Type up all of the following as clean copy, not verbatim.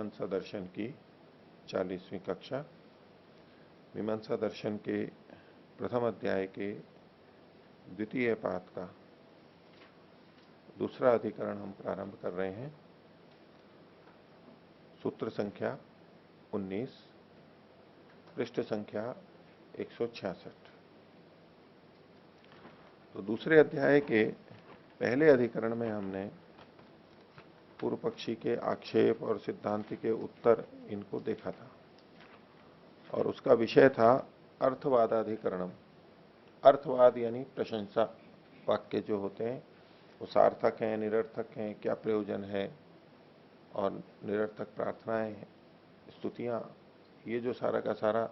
मीमांसा दर्शन की 40वीं कक्षा। मीमांसा दर्शन के प्रथम अध्याय के द्वितीय पाठ का दूसरा अधिकरण हम प्रारंभ कर रहे हैं। सूत्र संख्या 19, पृष्ठ संख्या 166। तो दूसरे अध्याय के पहले अधिकरण में हमने पूर्व पक्षी के आक्षेप और सिद्धांत के उत्तर इनको देखा था और उसका विषय था अर्थवादाधिकरणम। अर्थवाद यानी प्रशंसा वाक्य जो होते हैं वो सार्थक हैं, निरर्थक हैं, क्या प्रयोजन है, और निरर्थक प्रार्थनाएं, स्तुतियां, ये जो सारा का सारा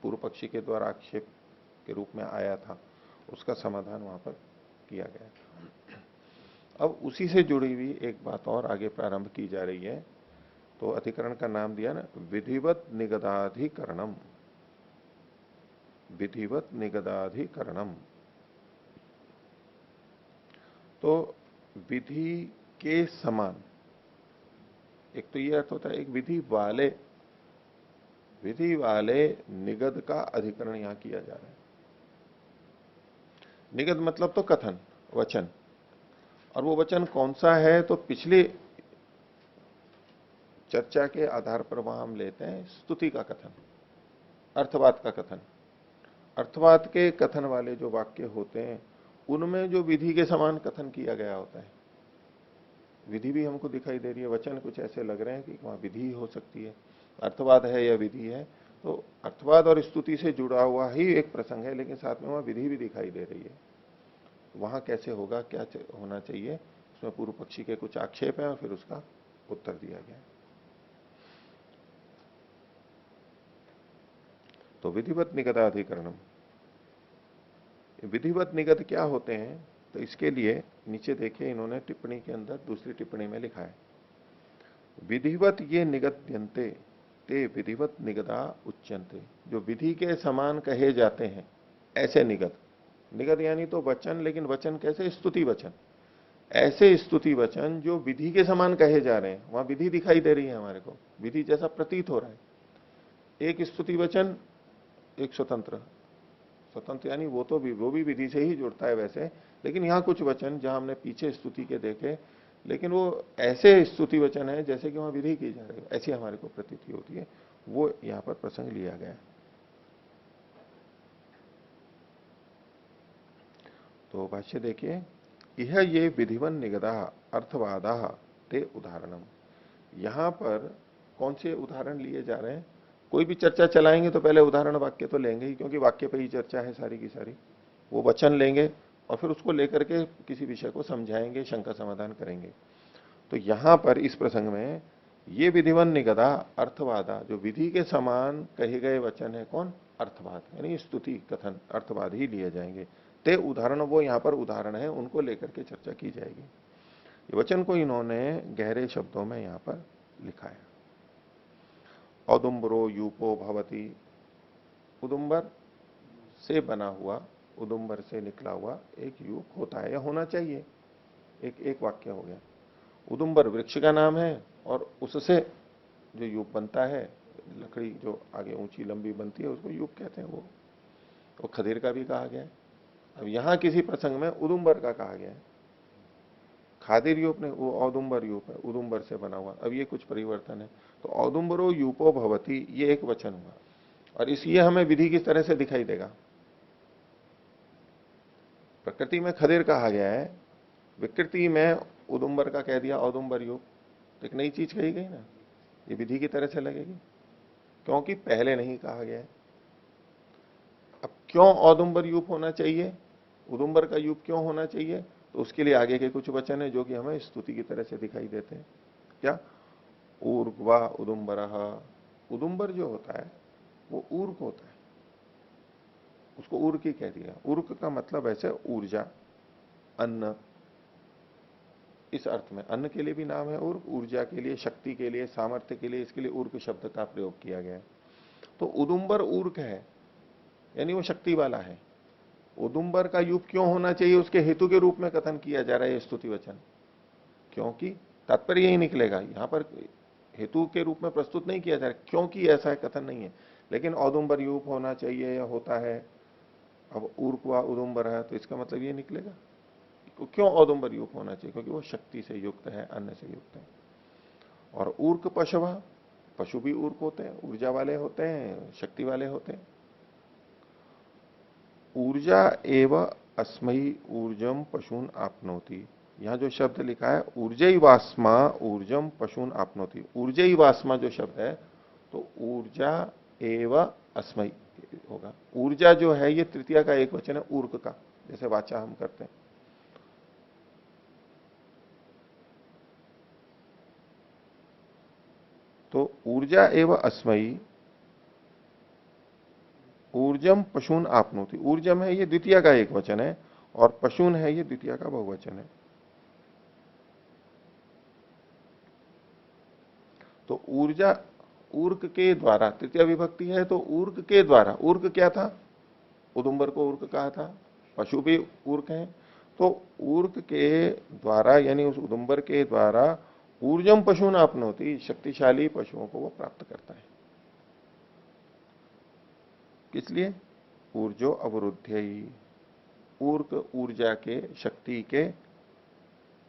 पूर्व पक्षी के द्वारा आक्षेप के रूप में आया था उसका समाधान वहां पर किया गया। अब उसी से जुड़ी हुई एक बात और आगे प्रारंभ की जा रही है। तो अधिकरण का नाम दिया ना, विधिवत निगदाधिकरणम। विधिवत निगदाधिकरणम। तो विधि के समान, एक तो यह अर्थ होता है, एक विधि वाले निगद का अधिकरण यहां किया जा रहा है। निगद मतलब तो कथन, वचन। और वो वचन कौन सा है, तो पिछली चर्चा के आधार पर वहां हम लेते हैं स्तुति का कथन, अर्थवाद का कथन। अर्थवाद के कथन वाले जो वाक्य होते हैं उनमें जो विधि के समान कथन किया गया होता है, विधि भी हमको दिखाई दे रही है, वचन कुछ ऐसे लग रहे हैं कि वहां विधि हो सकती है, अर्थवाद है या विधि है। तो अर्थवाद और स्तुति से जुड़ा हुआ ही एक प्रसंग है, लेकिन साथ में वहां विधि भी दिखाई दे रही है। वहां कैसे होगा, क्या होना चाहिए, उसमें पूर्व पक्षी के कुछ आक्षेप हैं और फिर उसका उत्तर दिया गया। तो विधिवत निगदाधिकरणम, विधिवत निगद क्या होते हैं, तो इसके लिए नीचे देखिए इन्होंने टिप्पणी के अंदर दूसरी टिप्पणी में लिखा है, विधिवत ये निगद्यन्ते ते विधिवत निगदा उच्यन्ते। जो विधि के समान कहे जाते हैं ऐसे निगद, निगद यानी तो वचन, लेकिन वचन कैसे, स्तुति वचन। ऐसे स्तुति वचन जो विधि के समान कहे जा रहे हैं, वहां विधि दिखाई दे रही है, हमारे को विधि जैसा प्रतीत हो रहा है। एक स्तुति वचन, एक स्वतंत्र यानी वो भी विधि से ही जुड़ता है वैसे, लेकिन यहां कुछ वचन जहां हमने पीछे स्तुति के देखे, लेकिन वो ऐसे स्तुति वचन है जैसे कि वहां विधि की जा रही है, ऐसी हमारे को प्रतीति होती है। वो यहां पर प्रसंग लिया गया। तो भाष्य देखिए, यह ये विधिवन निगदा अर्थवादा ते उदाहरणम। यहां पर कौन से उदाहरण लिए जा रहे हैं, कोई भी चर्चा चलाएंगे तो पहले उदाहरण वाक्य तो लेंगे ही, क्योंकि वाक्य पे ही चर्चा है सारी की सारी। वो वचन लेंगे और फिर उसको लेकर के किसी विषय को समझाएंगे, शंका समाधान करेंगे। तो यहां पर इस प्रसंग में ये विधिवन निगदा अर्थवादा, जो विधि के समान कहे गए वचन है, कौन, अर्थवाद, यानी स्तुति कथन अर्थवाद ही लिए जाएंगे। ते उदाहरण, वो यहां पर उदाहरण है, उनको लेकर के चर्चा की जाएगी। वचन को इन्होंने गहरे शब्दों में यहां पर लिखा है। औदुम्बरो यूपो भवती, उदुम्बर से बना हुआ, उदुम्बर से निकला हुआ एक यूप होता है या होना चाहिए। एक वाक्य हो गया। उदुम्बर वृक्ष का नाम है और उससे जो यूप बनता है, लकड़ी जो आगे ऊंची लंबी बनती है, उसको यूप कहते हैं। वो खदीर का भी कहा गया है। अब यहां किसी प्रसंग में उदुम्बर का कहा गया है, खादिर यूप ने, वो औदुम्बर यूप है, उदुम्बर से बना हुआ। अब ये कुछ परिवर्तन है। तो औदुम्बरो यूपो भवती, ये एक वचन हुआ और इसलिए हमें विधि किस तरह से दिखाई देगा। प्रकृति में खदिर कहा गया है, विकृति में उदुम्बर का कह दिया, औदुम्बर यूप, तो एक नई चीज कही गई ना, ये विधि की तरह से लगेगी, क्योंकि पहले नहीं कहा गया है। अब क्यों औदुम्बर यूप होना चाहिए, उदुम्बर का यूप क्यों होना चाहिए, तो उसके लिए आगे के कुछ वचन है जो कि हमें स्तुति की तरह से दिखाई देते हैं। क्या, ऊर्ध्वा उदुम्बर, उदुम्बर जो होता है वो ऊर्क होता है, उसको ऊर्क ही कह दिया। ऊर्क का मतलब ऐसे ऊर्जा, अन्न, इस अर्थ में अन्न के लिए भी नाम है ऊर्क, ऊर्जा के लिए, शक्ति के लिए, सामर्थ्य के लिए, इसके लिए ऊर्क शब्द का प्रयोग किया गया है। तो उदुम्बर ऊर्क है, यानी वो शक्ति वाला है। उदुम्बर का यूप क्यों होना चाहिए, उसके हेतु के रूप में कथन किया जा रहा है स्तुति वचन, क्योंकि तात्पर्य यही निकलेगा। यहां पर हेतु के रूप में प्रस्तुत नहीं किया जा रहा, क्योंकि ऐसा है कथन नहीं है। लेकिन औदुंबर यूप होना चाहिए या होता है। अब ऊर्क व उदुम्बर है तो इसका मतलब ये निकलेगा तो क्यों औदुंबर यूप होना चाहिए, क्योंकि वो शक्ति से युक्त है, अन्न से युक्त है। और ऊर्क पशव, पशु भी ऊर्क होते हैं, ऊर्जा वाले होते हैं, शक्ति वाले होते हैं। ऊर्जा एव अस्मयी ऊर्जम पशून आपनोति, यहां जो शब्द लिखा है ऊर्जई वास्मा ऊर्जम पशून आपनोति, ऊर्जई वास्मा जो शब्द है तो ऊर्जा एव अस्मयी होगा। ऊर्जा जो है ये तृतीया का एक वचन है ऊर्क का, जैसे वाचा हम करते हैं। तो ऊर्जा एव अस्मयी ऊर्जम पशून आपनोति, ऊर्जम है ये द्वितीय का एक वचन है और पशून है ये द्वितीय का बहुवचन है। तो ऊर्जा ऊर्क के द्वारा, तृतीय विभक्ति है तो ऊर्क के द्वारा, ऊर्क क्या था, उदुम्बर को ऊर्क कहा था, पशु भी ऊर्क है। तो ऊर्क के द्वारा यानी उस उदुम्बर के द्वारा ऊर्जम पशून आपनोति, शक्तिशाली पशुओं को वो प्राप्त करता है। किस लिए, ऊर्जो अवरुद्ध, ऊर्क ऊर्जा के, शक्ति के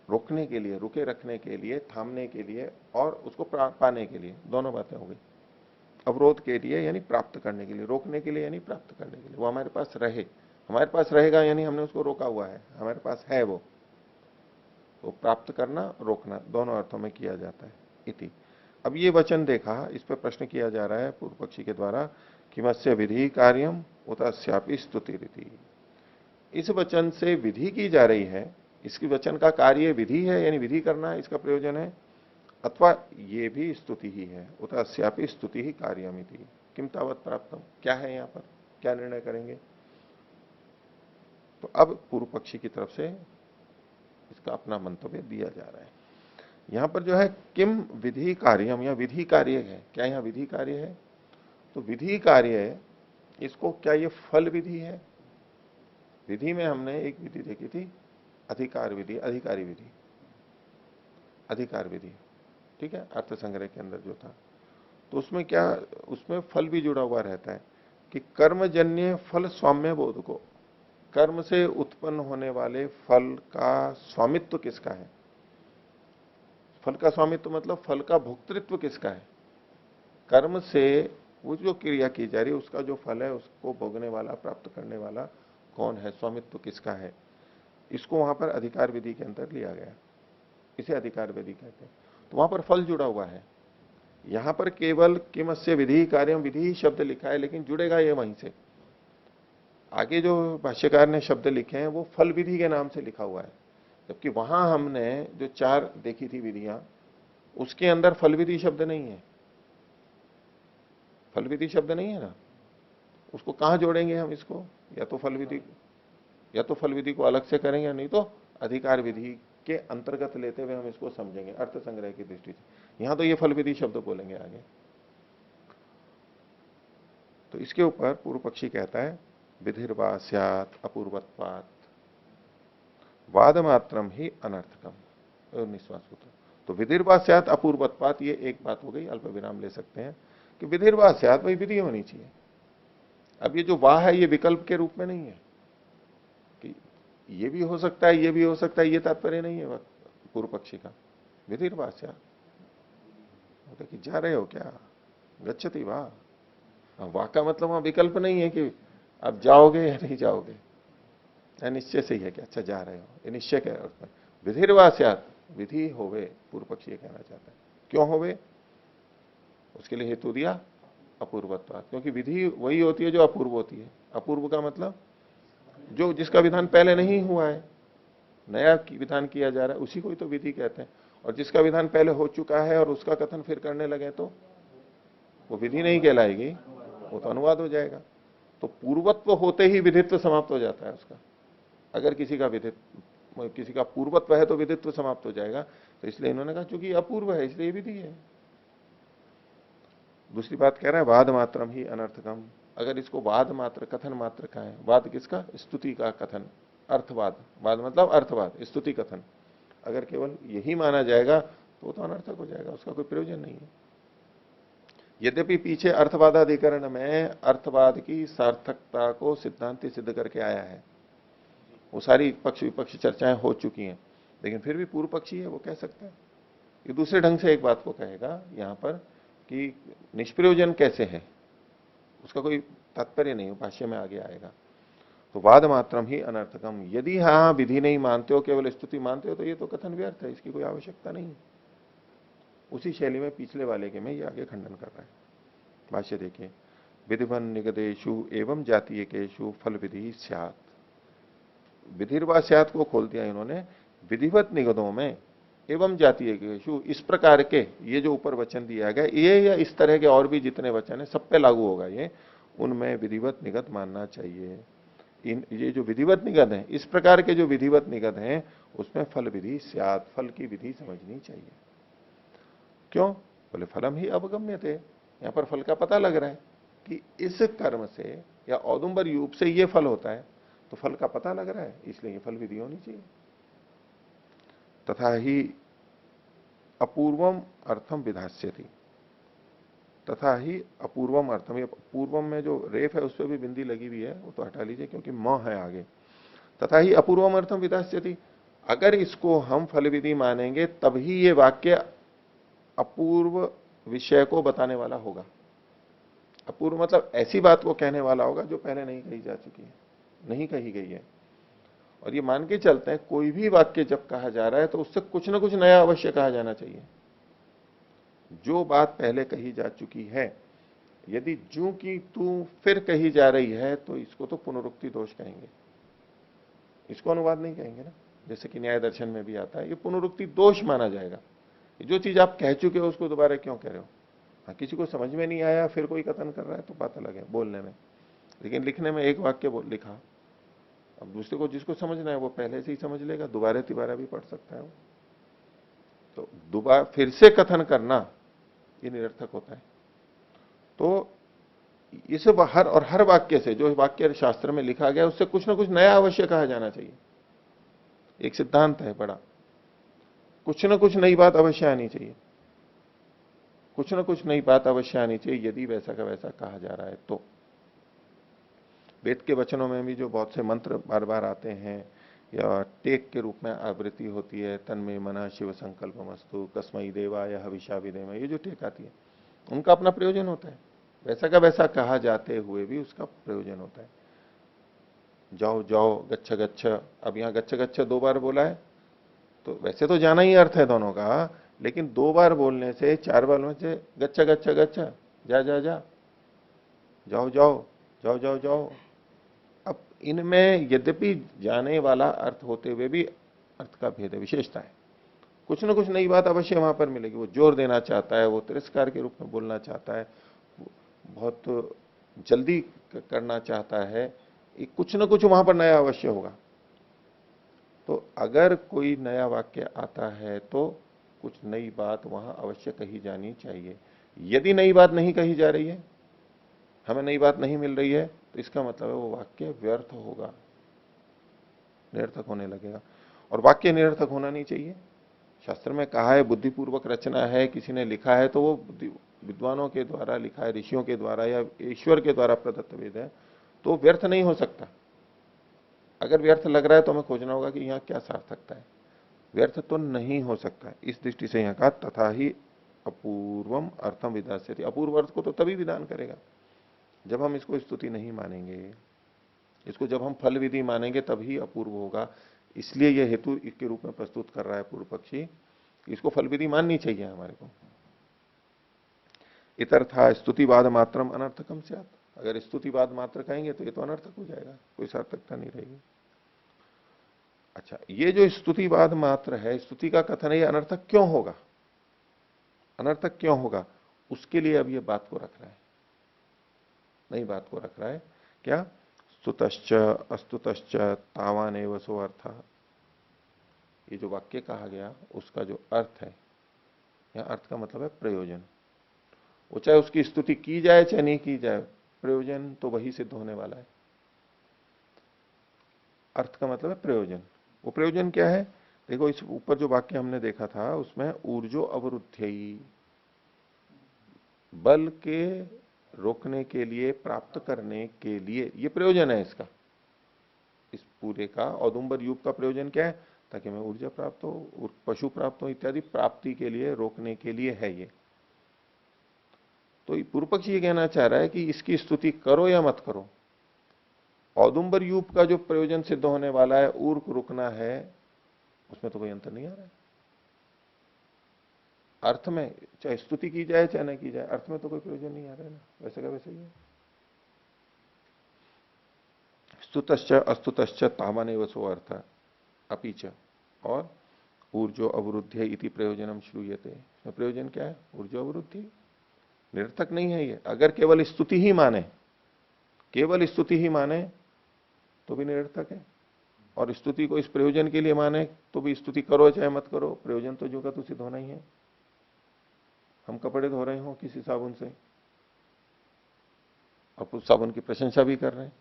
रोकने के लिए, रुके रखने के लिए, थामने के लिए और उसको पाने के लिए, दोनों बातें हो गई। अवरोध के लिए यानी प्राप्त करने के लिए, रोकने के लिए यानी प्राप्त करने के लिए, वो हमारे पास रहे, हमारे पास रहेगा यानी हमने उसको रोका हुआ है, हमारे पास है वो। तो प्राप्त करना, रोकना, दोनों अर्थों में किया जाता है इति। अब ये वचन देखा, इस पर प्रश्न किया जा रहा है पूर्व पक्षी के द्वारा कि मत्स्य विधि कार्यम उत अस्यापि स्तुति रीति। इस वचन से विधि की जा रही है, इसकी वचन का कार्य विधि है यानी विधि करना इसका प्रयोजन है, अथवा ये भी स्तुति ही है, उत अस्यापि स्तुति ही कार्यमिति। किम तावत प्राप्तम, क्या है यहां पर, क्या निर्णय करेंगे। तो अब पूर्व पक्षी की तरफ से इसका अपना मंतव्य दिया जा रहा है। यहां पर जो है किम विधि कार्यम या विधि कार्य है, क्या यहां विधि कार्य है, तो विधि कार्य है इसको, क्या ये फल विधि है। विधि में हमने एक विधि देखी थी, अधिकार विधि, अधिकारी विधि, अधिकार विधि, ठीक है, अर्थ संग्रह के अंदर जो था। तो उसमें क्या, उसमें फल भी जुड़ा हुआ रहता है कि कर्मजन्य फल स्वाम्य बोध को, कर्म से उत्पन्न होने वाले फल का स्वामित्व किसका है। फल का स्वामित्व मतलब फल का भोक्तृत्व किसका है। कर्म से वो जो क्रिया की जा रही है उसका जो फल है उसको भोगने वाला, प्राप्त करने वाला कौन है, स्वामित्व किसका है। इसको वहां पर अधिकार विधि के अंदर लिया गया, इसे अधिकार विधि कहते हैं। तो वहां पर फल जुड़ा हुआ है। यहां पर केवल किमस्य विधि कार्यम विधि शब्द लिखा है, लेकिन जुड़ेगा ये वहीं से। आगे जो भाष्यकार ने शब्द लिखे हैं वो फल विधि के नाम से लिखा हुआ है, जबकि वहां हमने जो 4 देखी थी विधियां उसके अंदर फल विधि शब्द नहीं है, फल विधि शब्द नहीं है ना। उसको कहां जोड़ेंगे हम इसको, या तो फल विधि, या तो फल विधि को अलग से करेंगे, नहीं तो अधिकार विधि के अंतर्गत लेते हुए हम इसको समझेंगे अर्थ संग्रह की दृष्टि से। यहां तो ये फल विधि शब्द बोलेंगे आगे। तो इसके ऊपर पूर्व पक्षी कहता है विधिर्वा स्यात् अपूर्वत्वात् वाद मात्रम ही अनर्थकम, 19वां सूत्र। तो विधिर्वा स्यात् अपूर्वत्वात्, ये एक बात हो गई, अल्प विराम ले सकते हैं कि विधिर्वा स्यात् वही विधि होनी चाहिए। अब ये जो वाह है ये विकल्प के रूप में नहीं है कि ये भी हो सकता है, ये भी हो सकता है, ये तात्पर्य नहीं है पूर्व पक्षी का। विधिर्वा स्यात् कि जा रहे हो क्या, गच्छति वाह, वाह का मतलब वहां विकल्प नहीं है कि आप जाओगे या नहीं जाओगे, निश्चय से ही है कि अच्छा जा रहे हो, ये निश्चय के अर्थ में। विधिर्वा स्यात्, विधि होवे, पूर्व पक्षी ये कहना चाहता है। क्यों होवे, उसके लिए हेतु दिया अपूर्वत्व, क्योंकि विधि वही होती है जो अपूर्व होती है। अपूर्व का मतलब जो जिसका विधान पहले नहीं हुआ है, नया विधान किया जा रहा है, उसी को ही तो विधि कहते हैं। और जिसका विधान पहले हो चुका है और उसका कथन फिर करने लगे तो वो विधि नहीं कहलाएगी, वो तो अनुवाद हो जाएगा। तो पूर्वत्व होते ही विधित्व समाप्त हो जाता है उसका। अगर किसी का विधित्व, किसी का पूर्वत्व है तो विधित्व समाप्त हो जाएगा। तो इसलिए इन्होंने कहा चूंकि अपूर्व है इसलिए विधि है। दूसरी बात कह रहा है वाद मात्रम ही अनर्थकम, अगर इसको वाद मात्र, कथन मात्र का है, वाद किसका, स्तुति का कथन, अर्थवाद, वाद मतलब अर्थवाद, स्तुति कथन, अगर केवल यही माना जाएगा तो वो तो अनर्थक हो जाएगा, उसका कोई प्रयोजन नहीं है। यद्यपि पीछे अर्थवादाधिकरण में अर्थवाद की सार्थकता को सिद्धांति सिद्ध करके आया है, वो सारी पक्ष विपक्ष चर्चाएं हो चुकी हैं, लेकिन फिर भी पूर्व पक्षी है, वो कह सकता है। ये दूसरे ढंग से एक बात को कहेगा यहां पर कि निष्प्रयोजन कैसे है, उसका कोई तात्पर्य नहीं, भाष्य में आगे आएगा। तो वाद मात्रम ही अनर्थकम, यदि हाँ विधि नहीं मानते हो, केवल स्तुति मानते हो, तो ये तो कथन व्यर्थ है, इसकी कोई आवश्यकता नहीं है। उसी शैली में पिछले वाले के में ये आगे खंडन कर रहा है। भाष्य देखिए, विधिवन निगदेशु एवं जातीयकेशु फल विधि स्यात्, विधिर्वा स्यात् को खोल दिया इन्होंने, विधिवत निगदों में एवं जातीयकेशु, इस प्रकार के ये जो ऊपर वचन दिया गया, ये या इस तरह के और भी जितने वचन है सब पे लागू होगा ये, उनमें विधिवत निगत मानना चाहिए। ये जो विधिवत निगत है, इस प्रकार के जो विधिवत निगत हैं, उसमें फल विधि स्यात्, फल की विधि समझनी चाहिए। क्यों? बोले फलम ही अवगम्य थे, यहां पर फल का पता लग रहा है कि इस कर्म से या औदुंबर यूप से ये फल होता है, तो फल का पता लग रहा है, इसलिए ये फल विधि होनी चाहिए। तथा ही अपूर्वम अर्थम विधास्यति, तथा ही अपूर्वम अर्थम, ये पूर्वम में जो रेफ है उस पर भी बिंदी लगी हुई है, वो तो हटा लीजिए क्योंकि म है आगे। तथा ही अपूर्वम अर्थम विधास्यति, अगर इसको हम फल विधि मानेंगे तभी ये वाक्य अपूर्व विषय को बताने वाला होगा। अपूर्व मतलब ऐसी बात को कहने वाला होगा जो पहले नहीं कही जा चुकी है, नहीं कही गई है। और ये मान के चलते हैं कोई भी वाक्य जब कहा जा रहा है तो उससे कुछ ना कुछ नया अवश्य कहा जाना चाहिए। जो बात पहले कही जा चुकी है, यदि जू की तू फिर कही जा रही है, तो इसको तो पुनरुक्ति दोष कहेंगे, इसको अनुवाद नहीं कहेंगे ना। जैसे कि न्याय दर्शन में भी आता है, ये पुनरुक्ति दोष माना जाएगा। जो चीज आप कह चुके हो उसको दोबारा क्यों कह रहे हो? हाँ, किसी को समझ में नहीं आया फिर कोई कथन कर रहा है तो बात अलग है बोलने में, लेकिन लिखने में एक वाक्य लिखा, अब दूसरे को जिसको समझना है वो पहले से ही समझ लेगा, दोबारा तिबारा भी पढ़ सकता है वो। तो दोबारा फिर से कथन करना ये निरर्थक होता है। तो इस हर वाक्य से, जो वाक्य शास्त्र में लिखा गया उससे कुछ ना कुछ नया अवश्य कहा जाना चाहिए। एक सिद्धांत है बड़ा, कुछ ना कुछ नई बात अवश्य आनी चाहिए, कुछ ना कुछ नई बात अवश्य आनी चाहिए, यदि वैसा का वैसा कहा जा रहा है तो। वेद के वचनों में भी जो बहुत से मंत्र बार बार आते हैं या टेक के रूप में आवृत्ति होती है, तन्मे मना शिव संकल्पमस्तु कस्मई देवाय हविषा विदेम, ये जो टेक आती है उनका अपना प्रयोजन होता है, वैसा का वैसा कहा जाते हुए भी उसका प्रयोजन होता है। जाओ जाओ, गच्छ गच्छ, अब यहां गच्छ गच्छ 2 बार बोला है, तो वैसे तो जाना ही अर्थ है दोनों का, लेकिन 2 बार बोलने से 4 बार में से गच्छ गच्छ गच्छ, जा जा जा, जाओ जाओ, जाओ जाओ जाओ। अब इनमें यद्यपि जाने वाला अर्थ होते हुए भी अर्थ का भेद है, विशेषता है। कुछ ना कुछ नई बात अवश्य वहां पर मिलेगी, वो जोर देना चाहता है, वो तिरस्कार के रूप में बोलना चाहता है, बहुत जल्दी करना चाहता है, कुछ ना कुछ वहां पर नया अवश्य होगा। तो अगर कोई नया वाक्य आता है तो कुछ नई बात वहां अवश्य कही जानी चाहिए। यदि नई बात नहीं कही जा रही है, हमें नई बात नहीं मिल रही है, तो इसका मतलब है वो वाक्य व्यर्थ होगा, निरर्थक होने लगेगा। और वाक्य निरर्थक होना नहीं चाहिए। शास्त्र में कहा है बुद्धिपूर्वक रचना है, किसी ने लिखा है तो वो विद्वानों के द्वारा लिखा है, ऋषियों के द्वारा या ईश्वर के द्वारा प्रदत्त वेद है, तो व्यर्थ नहीं हो सकता। अगर व्यर्थ लग रहा है तो हमें खोजना होगा कि यहाँ क्या सार्थकता है, व्यर्थ तो नहीं हो सकता है। इस दृष्टि से यहाँ कहा तथा ही अपूर्वम अर्थम विधास्यति, अपूर्व अर्थ को तो तभी विधान करेगा जब हम इसको स्तुति नहीं मानेंगे, इसको जब हम फल विधि मानेंगे तभी अपूर्व होगा। इसलिए यह हेतु इसके रूप में प्रस्तुत कर रहा है पूर्व पक्षी, इसको फल विधि माननी चाहिए हमारे को। इतर्था स्तुतिवाद मात्रम अनर्थकम स्यात्, अगर स्तुतिवाद मात्र कहेंगे तो ये तो अनर्थक हो जाएगा, कोई सार्थकता नहीं रहेगी। अच्छा, ये जो स्तुतिवाद मात्र है, स्तुति का कथन है, ये अनर्थक क्यों होगा, अनर्थक क्यों होगा, उसके लिए अब ये बात को रख रहा है, नई बात को रख रहा है। क्या? स्तुतश्च अस्तुतश्च तावान एव सो अर्थ, ये जो वाक्य कहा गया उसका जो अर्थ है, यहां अर्थ का मतलब है प्रयोजन। वो चाहे उसकी स्तुति की जाए चाहे नहीं की जाए, प्रयोजन तो वही सिद्ध होने वाला है। अर्थ का मतलब है प्रयोजन। वो प्रयोजन क्या है? देखो इस ऊपर जो वाक्य हमने देखा था उसमें ऊर्जो अवरुद्धयी, बल के रोकने के लिए, प्राप्त करने के लिए, ये प्रयोजन है इसका। इस पूरे का औदुंबर युग का प्रयोजन क्या है? ताकि हमें ऊर्जा प्राप्त हो, पशु प्राप्त हो इत्यादि, प्राप्ति के लिए, रोकने के लिए है ये। तो पूर्व पक्षी ये कहना चाह रहा है कि इसकी स्तुति करो या मत करो, औदुंबर युग का जो प्रयोजन सिद्ध होने वाला है, ऊर्क रुकना है, उसमें तो कोई अंतर नहीं आ रहा है। अर्थ में चाहे स्तुति की जाए चाहे न की जाए, अर्थ में तो कोई प्रयोजन नहीं आ रहा है ना, वैसे का वैसे ही है। स्तुतश्च अस्तुतश्च तावानेव सो अर्थ अपीच, और ऊर्जो अवरुद्ध इति प्रयोजनम श्रूयते। इसमें प्रयोजन क्या है? ऊर्जो अवरुद्धि, निरर्थक नहीं है ये। अगर केवल स्तुति ही माने, केवल स्तुति ही माने तो भी निरर्थक है, और स्तुति को इस प्रयोजन के लिए माने तो भी, स्तुति करो चाहे मत करो, प्रयोजन तो जो का तो सिद्ध होना ही है। हम कपड़े धो रहे हो किसी साबुन से, और उस साबुन की प्रशंसा भी कर रहे हैं,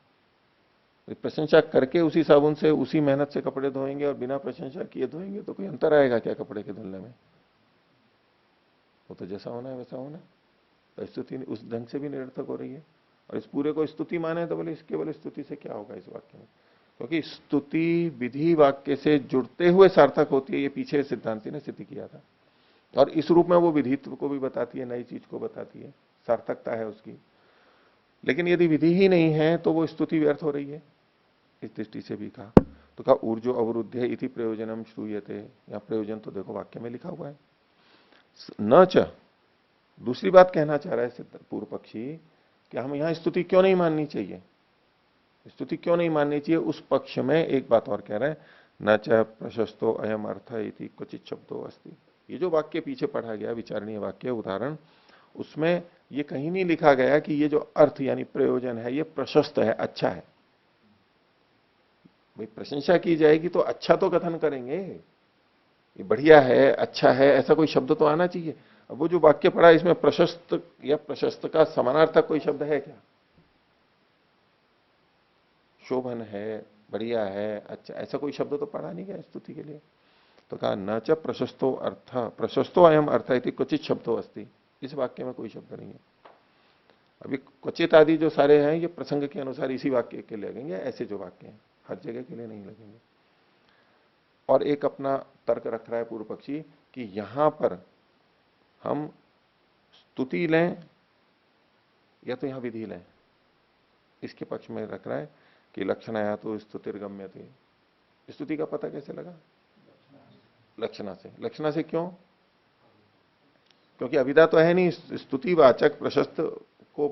प्रशंसा करके उसी साबुन से उसी मेहनत से कपड़े धोएंगे और बिना प्रशंसा किए धोएंगे तो कोई अंतर आएगा क्या कपड़े के धुलने में? वो तो जैसा होना है वैसा होना है। तो स्तुति उस ढंग से भी निरर्थक हो रही है। और इस पूरे को स्तुति माने तो बोले इस केवल स्तुति से क्या होगा इस वाक्य में? क्योंकि स्तुति विधि वाक्य से जुड़ते हुए सार्थक होती है, ये पीछे सिद्धांति ने सिद्ध किया था। और इस रूप में वो विधित्व को भी बताती है, नई चीज को बताती है, सार्थकता है उसकी। लेकिन यदि विधि ही नहीं है तो वो स्तुति व्यर्थ हो रही है, इस दृष्टि से भी कहा। तो कहा ऊर्जो अवरुद्ध है इति प्रयोजनम श्रूयते, या प्रयोजन तो देखो वाक्य में लिखा हुआ है। न च, दूसरी बात कहना चाह रहा है पूर्व पक्षी कि हम यहां स्तुति क्यों नहीं माननी चाहिए, स्तुति क्यों नहीं माननी चाहिए, उस पक्ष में एक बात और कह रहे हैं, न च प्रशस्तो अयम अर्थ इति क्वचित शब्दो अस्ति। ये जो वाक्य पीछे पढ़ा गया विचारणीय वाक्य उदाहरण, उसमें ये कहीं नहीं लिखा गया कि ये जो अर्थ यानी प्रयोजन है ये प्रशस्त है, अच्छा है। भाई प्रशंसा की जाएगी तो अच्छा तो कथन करेंगे, ये बढ़िया है, अच्छा है, ऐसा कोई शब्द तो आना चाहिए। अब वो जो वाक्य पढ़ा इसमें प्रशस्त या प्रशस्त का समानार्थक कोई शब्द है क्या? शोभन है, बढ़िया है, अच्छा, ऐसा कोई शब्द तो पढ़ा नहीं गया स्तुति के लिए। तो कहा न च प्रशस्तो अर्थ, प्रशस्तो अयम अर्थ इति क्वचित शब्दो अस्ति, इस वाक्य में कोई शब्द नहीं है। अभी क्वचित आदि जो सारे हैं ये प्रसंग के अनुसार इसी वाक्य के लगेंगे, ऐसे जो वाक्य हैं हर जगह के लिए नहीं लगेंगे। और एक अपना तर्क रख रहा है पूर्व पक्षी कि यहां पर हम स्तुति लें या तो यहां विधि लें, इसके पक्ष में रख रहा है कि लक्षण आया तो स्तुतिर्गम्य थे। स्तुति का पता कैसे लगा? लक्षणा से। लक्षणा से क्यों? क्योंकि अभिधा तो है नहीं, स्तुति वाचक प्रशस्त को,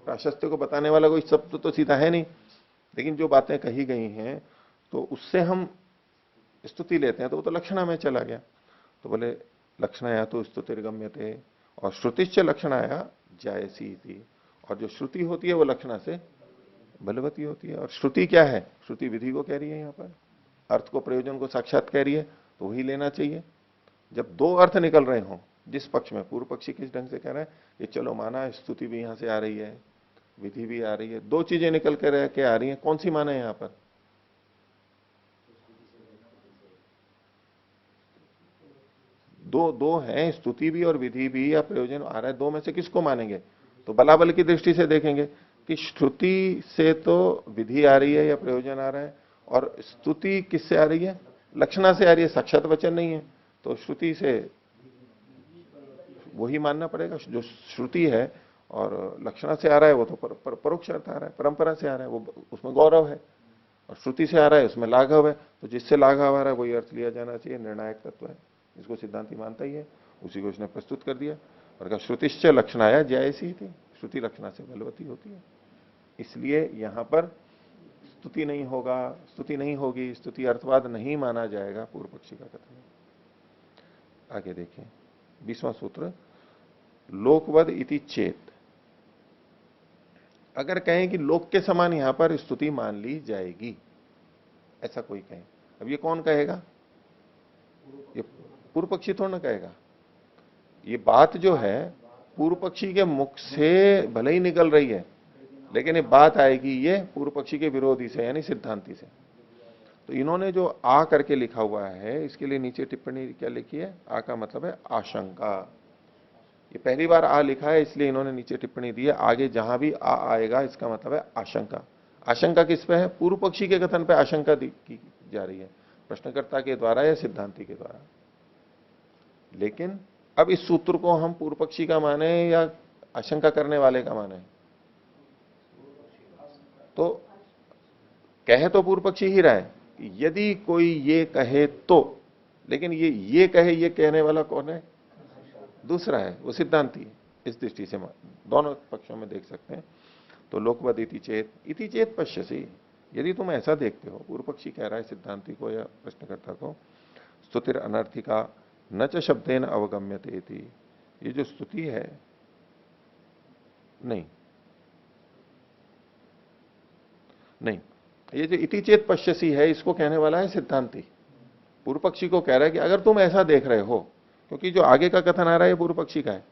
प्राशस्त्य को बताने वाला कोई शब्द तो सीधा है नहीं, लेकिन जो बातें कही गई हैं तो उससे हम स्तुति लेते हैं, तो वो तो लक्षणा में चला गया। तो बोले लक्षण आया तो स्तुतिर्गम्य थे, और श्रुतिश्च लक्षण आया जायसी थी, और जो श्रुति होती है वो लक्षणा से बलवती होती है। और श्रुति क्या है? श्रुति विधि को कह रही है, यहाँ पर अर्थ को, प्रयोजन को साक्षात कह रही है, तो वही लेना चाहिए। जब दो अर्थ निकल रहे हों, जिस पक्ष में पूर्व पक्षी किस ढंग से कह रहा है, ये चलो माना स्तुति भी यहां से आ रही है, विधि भी आ रही है, दो चीजें निकल के आ रही हैं, कौन सी माना है यहां पर? दो दो हैं, स्तुति भी और विधि भी, या प्रयोजन आ रहा है, दो में से किसको मानेंगे? तो बलाबल की दृष्टि से देखेंगे कि श्रुति से तो विधि आ रही है या प्रयोजन आ रहा है, और स्तुति किससे आ रही है? लक्षणा से आ रही है, साक्षात वचन नहीं है, तो श्रुति से वही मानना पड़ेगा जो श्रुति है। और लक्षणा से आ रहा है वो तो परोक्ष अर्थ आ रहा है, परंपरा से आ रहा है, वो उसमें गौरव है। और श्रुति से आ रहा है उसमें लाघव है, तो जिससे लाघव आ रहा है वही अर्थ लिया जाना चाहिए, निर्णायक तत्व है, इसको सिद्धांति मानता ही है, उसी को उसने प्रस्तुत कर दिया। और कहा श्रुतिश्च लक्षणाया जयसी थी, श्रुति लक्षणा से बलवती होती है, इसलिए यहां पर स्तुति नहीं होगा, स्तुति नहीं होगी, स्तुति अर्थवाद नहीं माना जाएगा, पूर्व पक्षी का कथन। आगे देखिए 20वां सूत्र, लोकवद इति चेत, अगर कहें कि लोक के समान यहां पर स्तुति मान ली जाएगी, ऐसा कोई कहे, अब ये कौन कहेगा? ये पूर्व पक्षी थोड़ा ना कहेगा। ये बात जो है पूर्व पक्षी के मुख से भले ही निकल रही है, लेकिन ये बात आएगी ये पूर्व पक्षी के विरोधी से, यानी सिद्धांति से। तो इन्होंने जो आ करके लिखा हुआ है, इसके लिए नीचे टिप्पणी क्या लिखी है? आ का मतलब है आशंका। ये पहली बार आ लिखा है, इसलिए इन्होंने नीचे टिप्पणी दी है, आगे जहां भी आ आएगा इसका मतलब है आशंका। आशंका किस पे है? पूर्व पक्षी के कथन पे आशंका की जा रही है, प्रश्नकर्ता के द्वारा या सिद्धांति के द्वारा। लेकिन अब इस सूत्र को हम पूर्व पक्षी का माने या आशंका करने वाले का माने? तो कहे तो पूर्व पक्षी ही रहा है कि यदि कोई ये कहे तो, लेकिन ये कहे, ये कहने वाला कौन है? दूसरा है, वो सिद्धांति है। इस दृष्टि से दोनों पक्षों में देख सकते हैं। तो लोकवद इति चेत पश्यसि, यदि तुम ऐसा देखते हो, पूर्व पक्षी कह रहा है सिद्धांति को या प्रश्नकर्ता को, स्तुतिर अनर्थिका न च शब्देन अवगम्यते इति, ये जो स्तुति है, नहीं नहीं, ये जो इति चेत पश्यसि है, इसको कहने वाला है सिद्धांति। पूर्व पक्षी को कह रहा है कि अगर तुम ऐसा देख रहे हो, क्योंकि जो आगे का कथन आ रहा है पूर्व पक्षी का है,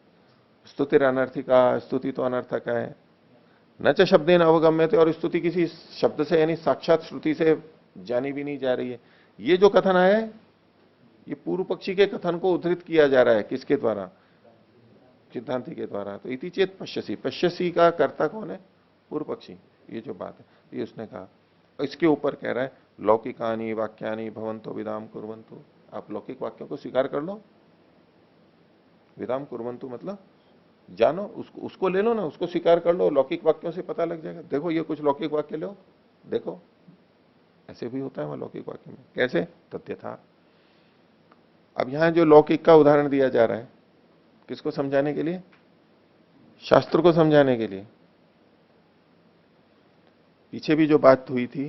स्तुतिर अनर्थिका, स्तुति तो अनर्थक है, न च शब्देन अवगम्यते, और स्तुति किसी शब्द से यानी साक्षात श्रुति से जानी भी नहीं जा रही है। ये जो कथन आया है, ये पूर्व पक्षी के कथन को उद्धृत किया जा रहा है, किसके द्वारा? सिद्धांति के द्वारा। तो इति चेत पश्यसि, पश्यसि का कर्ता कौन है? पूर्व पक्षी। ये जो बात है ये उसने कहा। इसके ऊपर कह रहा है लौकिकानि वाक्यानि भवन्तो विदाम कुर्वन्तु, आप लौकिक वाक्यों को स्वीकार कर लो। विदाम कुर्वन्तु मतलब जानो, उसको ले लो ना, उसको स्वीकार कर लो, लौकिक वाक्यों से पता लग जाएगा। देखो ये कुछ लौकिक वाक्य लो, देखो ऐसे भी होता है वहां लौकिक वाक्य में। कैसे? तथ्यथा। अब यहां जो लौकिक का उदाहरण दिया जा रहा है, किसको समझाने के लिए? शास्त्र को समझाने के लिए। पीछे भी जो बात हुई थी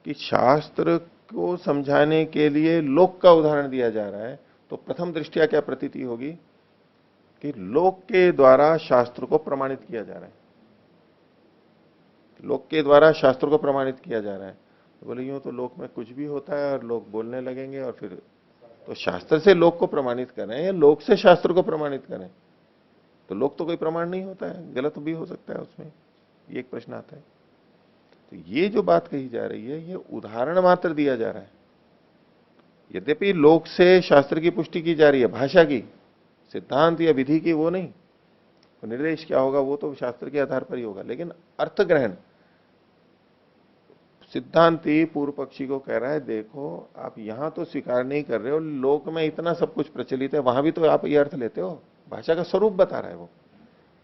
कि शास्त्र को समझाने के लिए लोक का उदाहरण दिया जा रहा है, तो प्रथम दृष्टया क्या प्रतीति होगी कि लोक के द्वारा शास्त्र को प्रमाणित किया जा रहा है। लोक के द्वारा शास्त्र को प्रमाणित किया जा रहा है। तो बोले यूं तो लोक में कुछ भी होता है और लोग बोलने लगेंगे, और फिर तो शास्त्र से लोक को प्रमाणित करें या लोक से शास्त्र को प्रमाणित करें? तो लोक तो कोई प्रमाण नहीं होता है, गलत भी हो सकता है उसमें। ये एक प्रश्न आता है। तो ये जो बात कही जा रही है, ये उदाहरण मात्र दिया जा रहा है। यद्यपि लोक से शास्त्र की पुष्टि की जा रही है, भाषा की, सिद्धांत या विधि की वो नहीं, तो निर्देश क्या होगा वो तो शास्त्र के आधार पर ही होगा। लेकिन अर्थ ग्रहण, सिद्धांति पूर्व पक्षी को कह रहा है देखो आप यहां तो स्वीकार नहीं कर रहे हो, लोक में इतना सब कुछ प्रचलित है, वहां भी तो आप ये अर्थ लेते हो। भाषा का स्वरूप बता रहा है वो,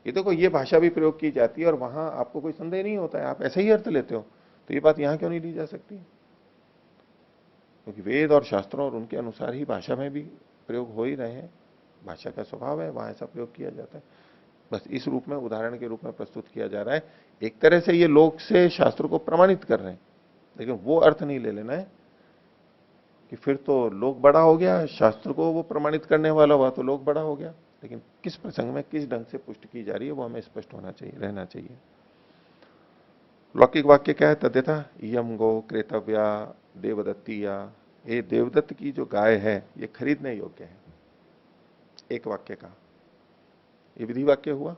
ये देखो ये भाषा भी प्रयोग की जाती है और वहां आपको कोई संदेह नहीं होता है, आप ऐसे ही अर्थ लेते हो, तो ये बात यहां क्यों नहीं ली जा सकती? क्योंकि वेद और शास्त्रों और उनके अनुसार ही भाषा में भी प्रयोग हो ही रहे हैं, भाषा का स्वभाव है, वहां ऐसा प्रयोग किया जाता है। बस इस रूप में उदाहरण के रूप में प्रस्तुत किया जा रहा है। एक तरह से ये लोक से शास्त्र को प्रमाणित कर रहे हैं, लेकिन वो अर्थ नहीं ले लेना है कि फिर तो लोक बड़ा हो गया, शास्त्र को वो प्रमाणित करने वाला हुआ तो लोक बड़ा हो गया। लेकिन किस प्रसंग में किस ढंग से पुष्टि की जा रही है वो हमें स्पष्ट होना चाहिए, रहना चाहिए। लौकिक वाक्य क्या है? तद्यथा यम गो क्रेतव्या देवदत्तिया, ये देवदत्त की जो गाय है ये खरीदने योग्य है। एक वाक्य का ये विधि वाक्य हुआ,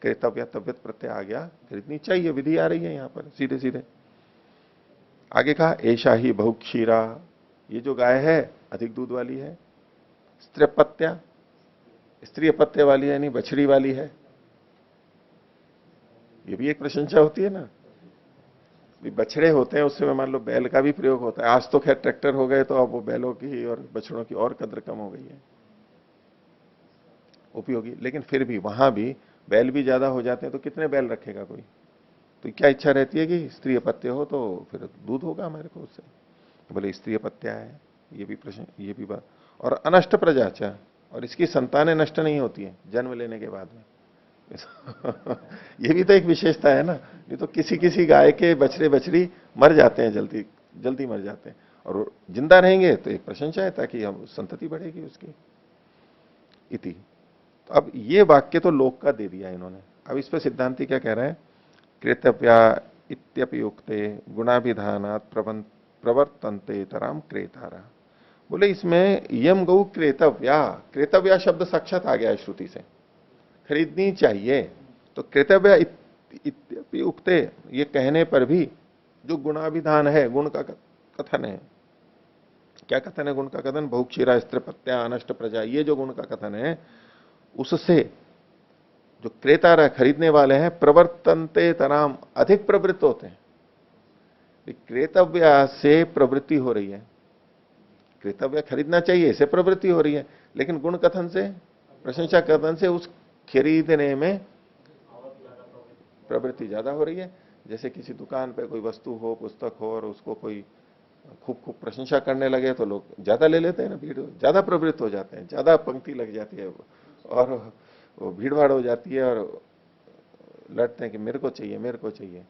क्रेतव्या तबियत प्रत्यय आ गया, खरीदनी चाहिए, विधि आ रही है यहां पर सीधे सीधे। आगे कहा ऐशा ही बहुक्षीरा, ये जो गाय है अधिक दूध वाली है। स्त्रीपत्या, स्त्री अपत्य वाली है यानी बछड़ी वाली है, ये भी एक प्रशंसा होती है ना। बछड़े होते हैं उससे मान लो बैल का भी प्रयोग होता है। आज तो खैर ट्रैक्टर हो गए तो अब वो बैलों की और बछड़ों की और कद्र कम हो गई है उपयोगी, लेकिन फिर भी वहां भी बैल भी ज्यादा हो जाते हैं तो कितने बैल रखेगा कोई? तो क्या इच्छा रहती है कि स्त्री अपत्य हो तो फिर दूध होगा हमारे को उससे। तो बोले स्त्री अपत्या है, ये भी प्रश्न, ये भी बात। और अनष्ट प्रजाचा, और इसकी संतानें नष्ट नहीं होती है जन्म लेने के बाद में। ये भी तो एक विशेषता है ना। ये तो किसी किसी गाय के बछड़े बछड़ी मर जाते हैं, जल्दी जल्दी मर जाते हैं, और जिंदा रहेंगे तो एक प्रशंसा है ताकि हम संतति बढ़ेगी उसकी। इति, तो अब ये वाक्य तो लोक का दे दिया इन्होंने। अब इस पर सिद्धांति क्या कह रहे हैं? कृतव्या इत्यपि उक्ते गुणाभिधानात् प्रवर्तन्ते तराम क्रेतारा। बोले इसमें यम गौ क्रेतव्या, क्रेतव्या शब्द साक्षात आ गया है श्रुति से, खरीदनी चाहिए। तो कृतव्य इत्यपि उक्ते, ये कहने पर भी जो गुणाभिधान है, गुण का कथन है। क्या कथन है गुण का कथन? बहुक्षीरा स्त्रीपत्या अनष्ट प्रजा, ये जो गुण का कथन है उससे जो क्रेता खरीदने वाले हैं प्रवर्तनते तराम, अधिक प्रवृत्त होते हैं। क्रेतव्य से प्रवृत्ति हो रही है, क्रेतव्य खरीदना चाहिए इसे प्रवृत्ति हो रही है, लेकिन गुण कथन से, प्रशंसा कथन से उस खरीदने में प्रवृत्ति ज्यादा हो रही है। जैसे किसी दुकान पे कोई वस्तु हो, पुस्तक हो, और उसको कोई खूब खूब प्रशंसा करने लगे तो लोग ज्यादा ले लेते हैं ना, भीड़ ज्यादा प्रवृत्त हो जाते हैं, ज्यादा पंक्ति लग जाती है और वो भीड़ भाड़ हो जाती है और लड़ते हैं कि मेरे को चाहिए, मेरे को चाहिए।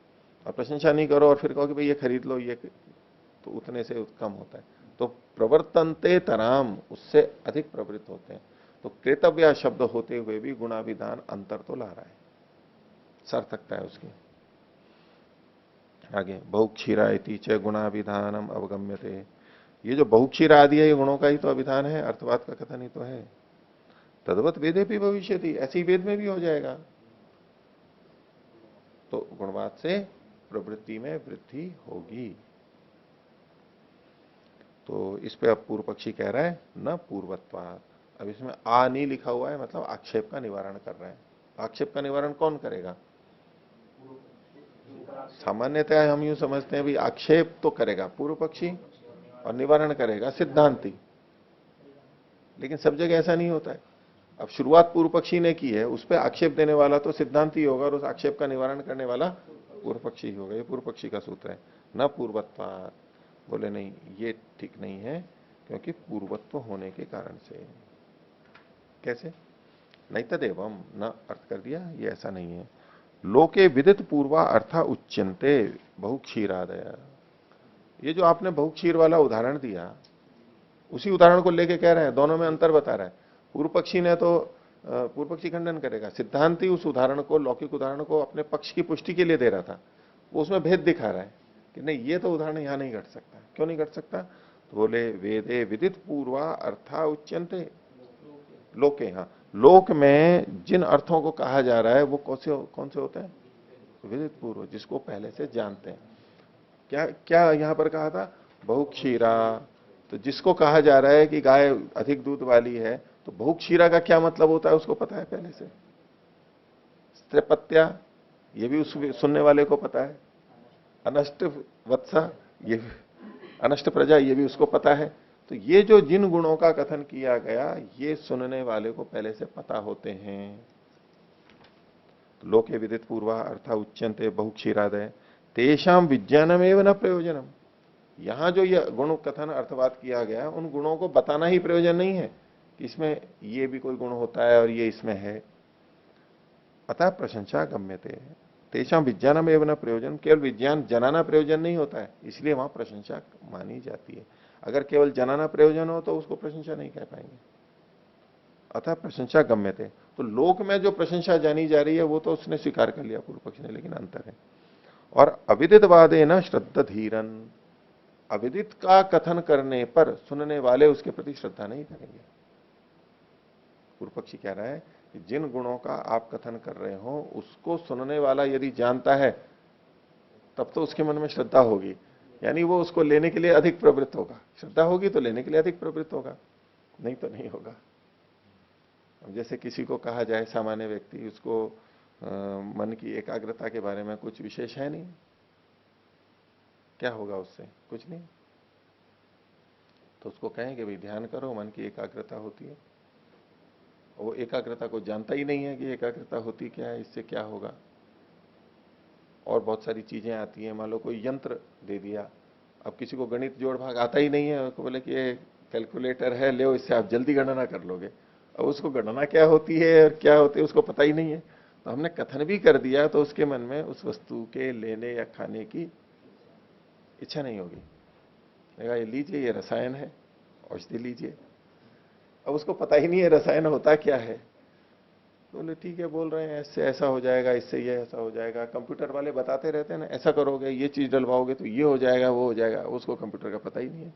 और प्रशंसा नहीं करो और फिर कहो कि भाई ये खरीद लो, ये तो उतने से कम होता है। तो प्रवर्तनते तराम, उससे अधिक प्रवृत्त होते हैं। तो क्रेतव्य शब्द होते हुए भी गुणाभिधान अंतर तो ला रहा है, सार्थकता है उसकी। आगे बहुक्षीरा इति च गुणाभिधानम अवगम्यते, ये जो बहुक्षीरा आदि है ये गुणों का ही तो अभिधान है, अर्थवाद का कथन ही तो है। तद्वत वेदे भी भविष्यति, ऐसी वेद में भी हो जाएगा। तो गुणवाद से प्रवृत्ति में वृद्धि होगी। तो इस पे अब पूर्व पक्षी कह रहा है न पूर्वत्वाद। अब इसमें आ नहीं लिखा हुआ है, मतलब आक्षेप का निवारण कर रहे हैं। आक्षेप का निवारण कौन करेगा? सामान्यतः हम यूं समझते हैं भी आक्षेप तो करेगा पूर्व पक्षी और निवारण करेगा सिद्धांती, लेकिन सब जगह ऐसा नहीं होता है। अब शुरुआत पूर्व पक्षी ने की है, उस पर आक्षेप देने वाला तो सिद्धांती होगा और उस आक्षेप का निवारण करने वाला पूर्व पक्षी होगा। ये पूर्व पक्षी का सूत्र है। न पूर्वत्वाद, बोले नहीं ये ठीक नहीं है, क्योंकि पूर्वत्व होने के कारण से। कैसे? नहीं तदेवम, न अर्थ कर दिया, ये ऐसा नहीं है। लोके विदित पूर्वा अर्था उच्यन्ते बहुक्षीरादय, ये जो आपने बहुक्षीर वाला उदाहरण दिया उसी उदाहरण को लेके कह रहे हैं, दोनों में अंतर बता रहा है। पूर्व पक्षी ने तो पूर्व पक्षी खंडन करेगा, सिद्धांति उस उदाहरण को, लौकिक उदाहरण को अपने पक्ष की पुष्टि के लिए दे रहा था, वो उसमें भेद दिखा रहा है कि नहीं ये तो उदाहरण यहां नहीं घट सकता। क्यों नहीं घट सकता? तो बोले वेदे विदित पूर्वा अर्था उच्यन्ते लोके, हाँ लोक में जिन अर्थों को कहा जा रहा है वो कौन से होते हैं? विदित पूर्व, जिसको पहले से जानते हैं। क्या क्या यहां पर कहा था? बहुक्षीरा, तो जिसको कहा जा रहा है कि गाय अधिक दूध वाली है, तो बहुक्षीरा का क्या मतलब होता है उसको पता है पहले से। स्त्रीपत्या, ये भी उस सुनने वाले को पता है। अनष्ट वत्सा, ये अनष्ट प्रजा, ये भी उसको पता है। तो ये जो जिन गुणों का कथन किया गया ये सुनने वाले को पहले से पता होते हैं। लोके विदित पूर्वा अर्था उच्यन्ते बहुक्षीरादय तेषाम विज्ञानम एवं न प्रयोजनम, यहां जो ये गुण कथन अर्थवाद किया गया उन गुणों को बताना ही प्रयोजन नहीं है कि इसमें ये भी कोई गुण होता है और ये इसमें है। अतः प्रशंसा गम्यते, तेषाम विज्ञानम एवं न प्रयोजन, केवल विज्ञान जनाना प्रयोजन नहीं होता है, इसलिए वहां प्रशंसा मानी जाती है। अगर केवल जनाना प्रयोजन हो तो उसको प्रशंसा नहीं कह पाएंगे। अतः प्रशंसा गम्यते, तो लोक में जो प्रशंसा जानी जा रही है वो तो उसने स्वीकार कर लिया पूर्व पक्ष ने, लेकिन अंतर है। और अविदितवादे न श्रद्धा धीरन, अविदित का कथन करने पर सुनने वाले उसके प्रति श्रद्धा नहीं करेंगे। पूर्व पक्षी कह रहा है कि जिन गुणों का आप कथन कर रहे हो उसको सुनने वाला यदि जानता है तब तो उसके मन में श्रद्धा होगी, यानी वो उसको लेने के लिए अधिक प्रवृत्त होगा। श्रद्धा होगी तो लेने के लिए अधिक प्रवृत्त होगा, नहीं तो नहीं होगा। अब जैसे किसी को कहा जाए, सामान्य व्यक्ति, उसको मन की एकाग्रता के बारे में कुछ विशेष है नहीं, क्या होगा उससे? कुछ नहीं। तो उसको कहें कि भाई ध्यान करो, मन की एकाग्रता होती है, वो एकाग्रता को जानता ही नहीं है कि एकाग्रता होती क्या है, इससे क्या होगा। और बहुत सारी चीजें आती हैं, मान लो कोई यंत्र दे दिया, अब किसी को गणित जोड़ भाग आता ही नहीं है, उसको बोले कि ये कैलकुलेटर है, ले इससे आप जल्दी गणना कर लोगे। अब उसको गणना क्या होती है और क्या होती है उसको पता ही नहीं है, तो हमने कथन भी कर दिया तो उसके मन में उस वस्तु के लेने या खाने की इच्छा नहीं होगी। ये लीजिए, ये रसायन है, औषधि लीजिए। अब उसको पता ही नहीं है रसायन होता क्या है, तो बोले ठीक है, बोल रहे हैं ऐसे ऐसा हो जाएगा, इससे ये ऐसा हो जाएगा। कंप्यूटर वाले बताते रहते हैं ना, ऐसा करोगे, ये चीज डलवाओगे तो ये हो जाएगा, वो हो जाएगा, उसको कंप्यूटर का पता ही नहीं है।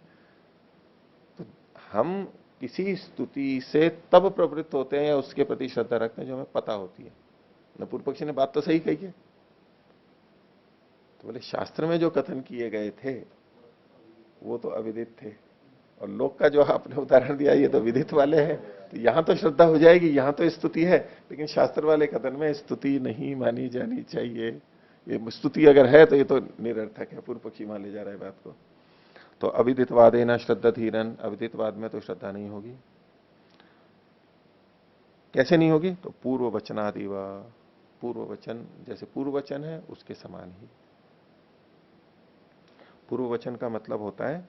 तो हम किसी स्तुति से तब प्रवृत्त होते हैं या उसके प्रति श्रद्धा रखते हैं जो हमें पता होती है। न पूर्व पक्षी ने बात तो सही कही है। तो बोले शास्त्र में जो कथन किए गए थे वो तो अविदित थे, और लोक का जो आपने उदाहरण दिया ये तो विदित वाले हैं, तो यहां तो श्रद्धा हो जाएगी, यहां तो स्तुति है, लेकिन शास्त्र वाले कथन में स्तुति नहीं मानी जानी चाहिए। ये स्तुति अगर है तो ये तो निरर्थक है, पूर्व पक्षी मान ले जा रहा है बात को। तो अविदितवाद है ना श्रद्धा धीरन, अविदितवाद में तो श्रद्धा नहीं होगी। कैसे नहीं होगी? तो पूर्व वचनादि व, पूर्व वचन जैसे पूर्व वचन है उसके समान ही। पूर्व वचन का मतलब होता है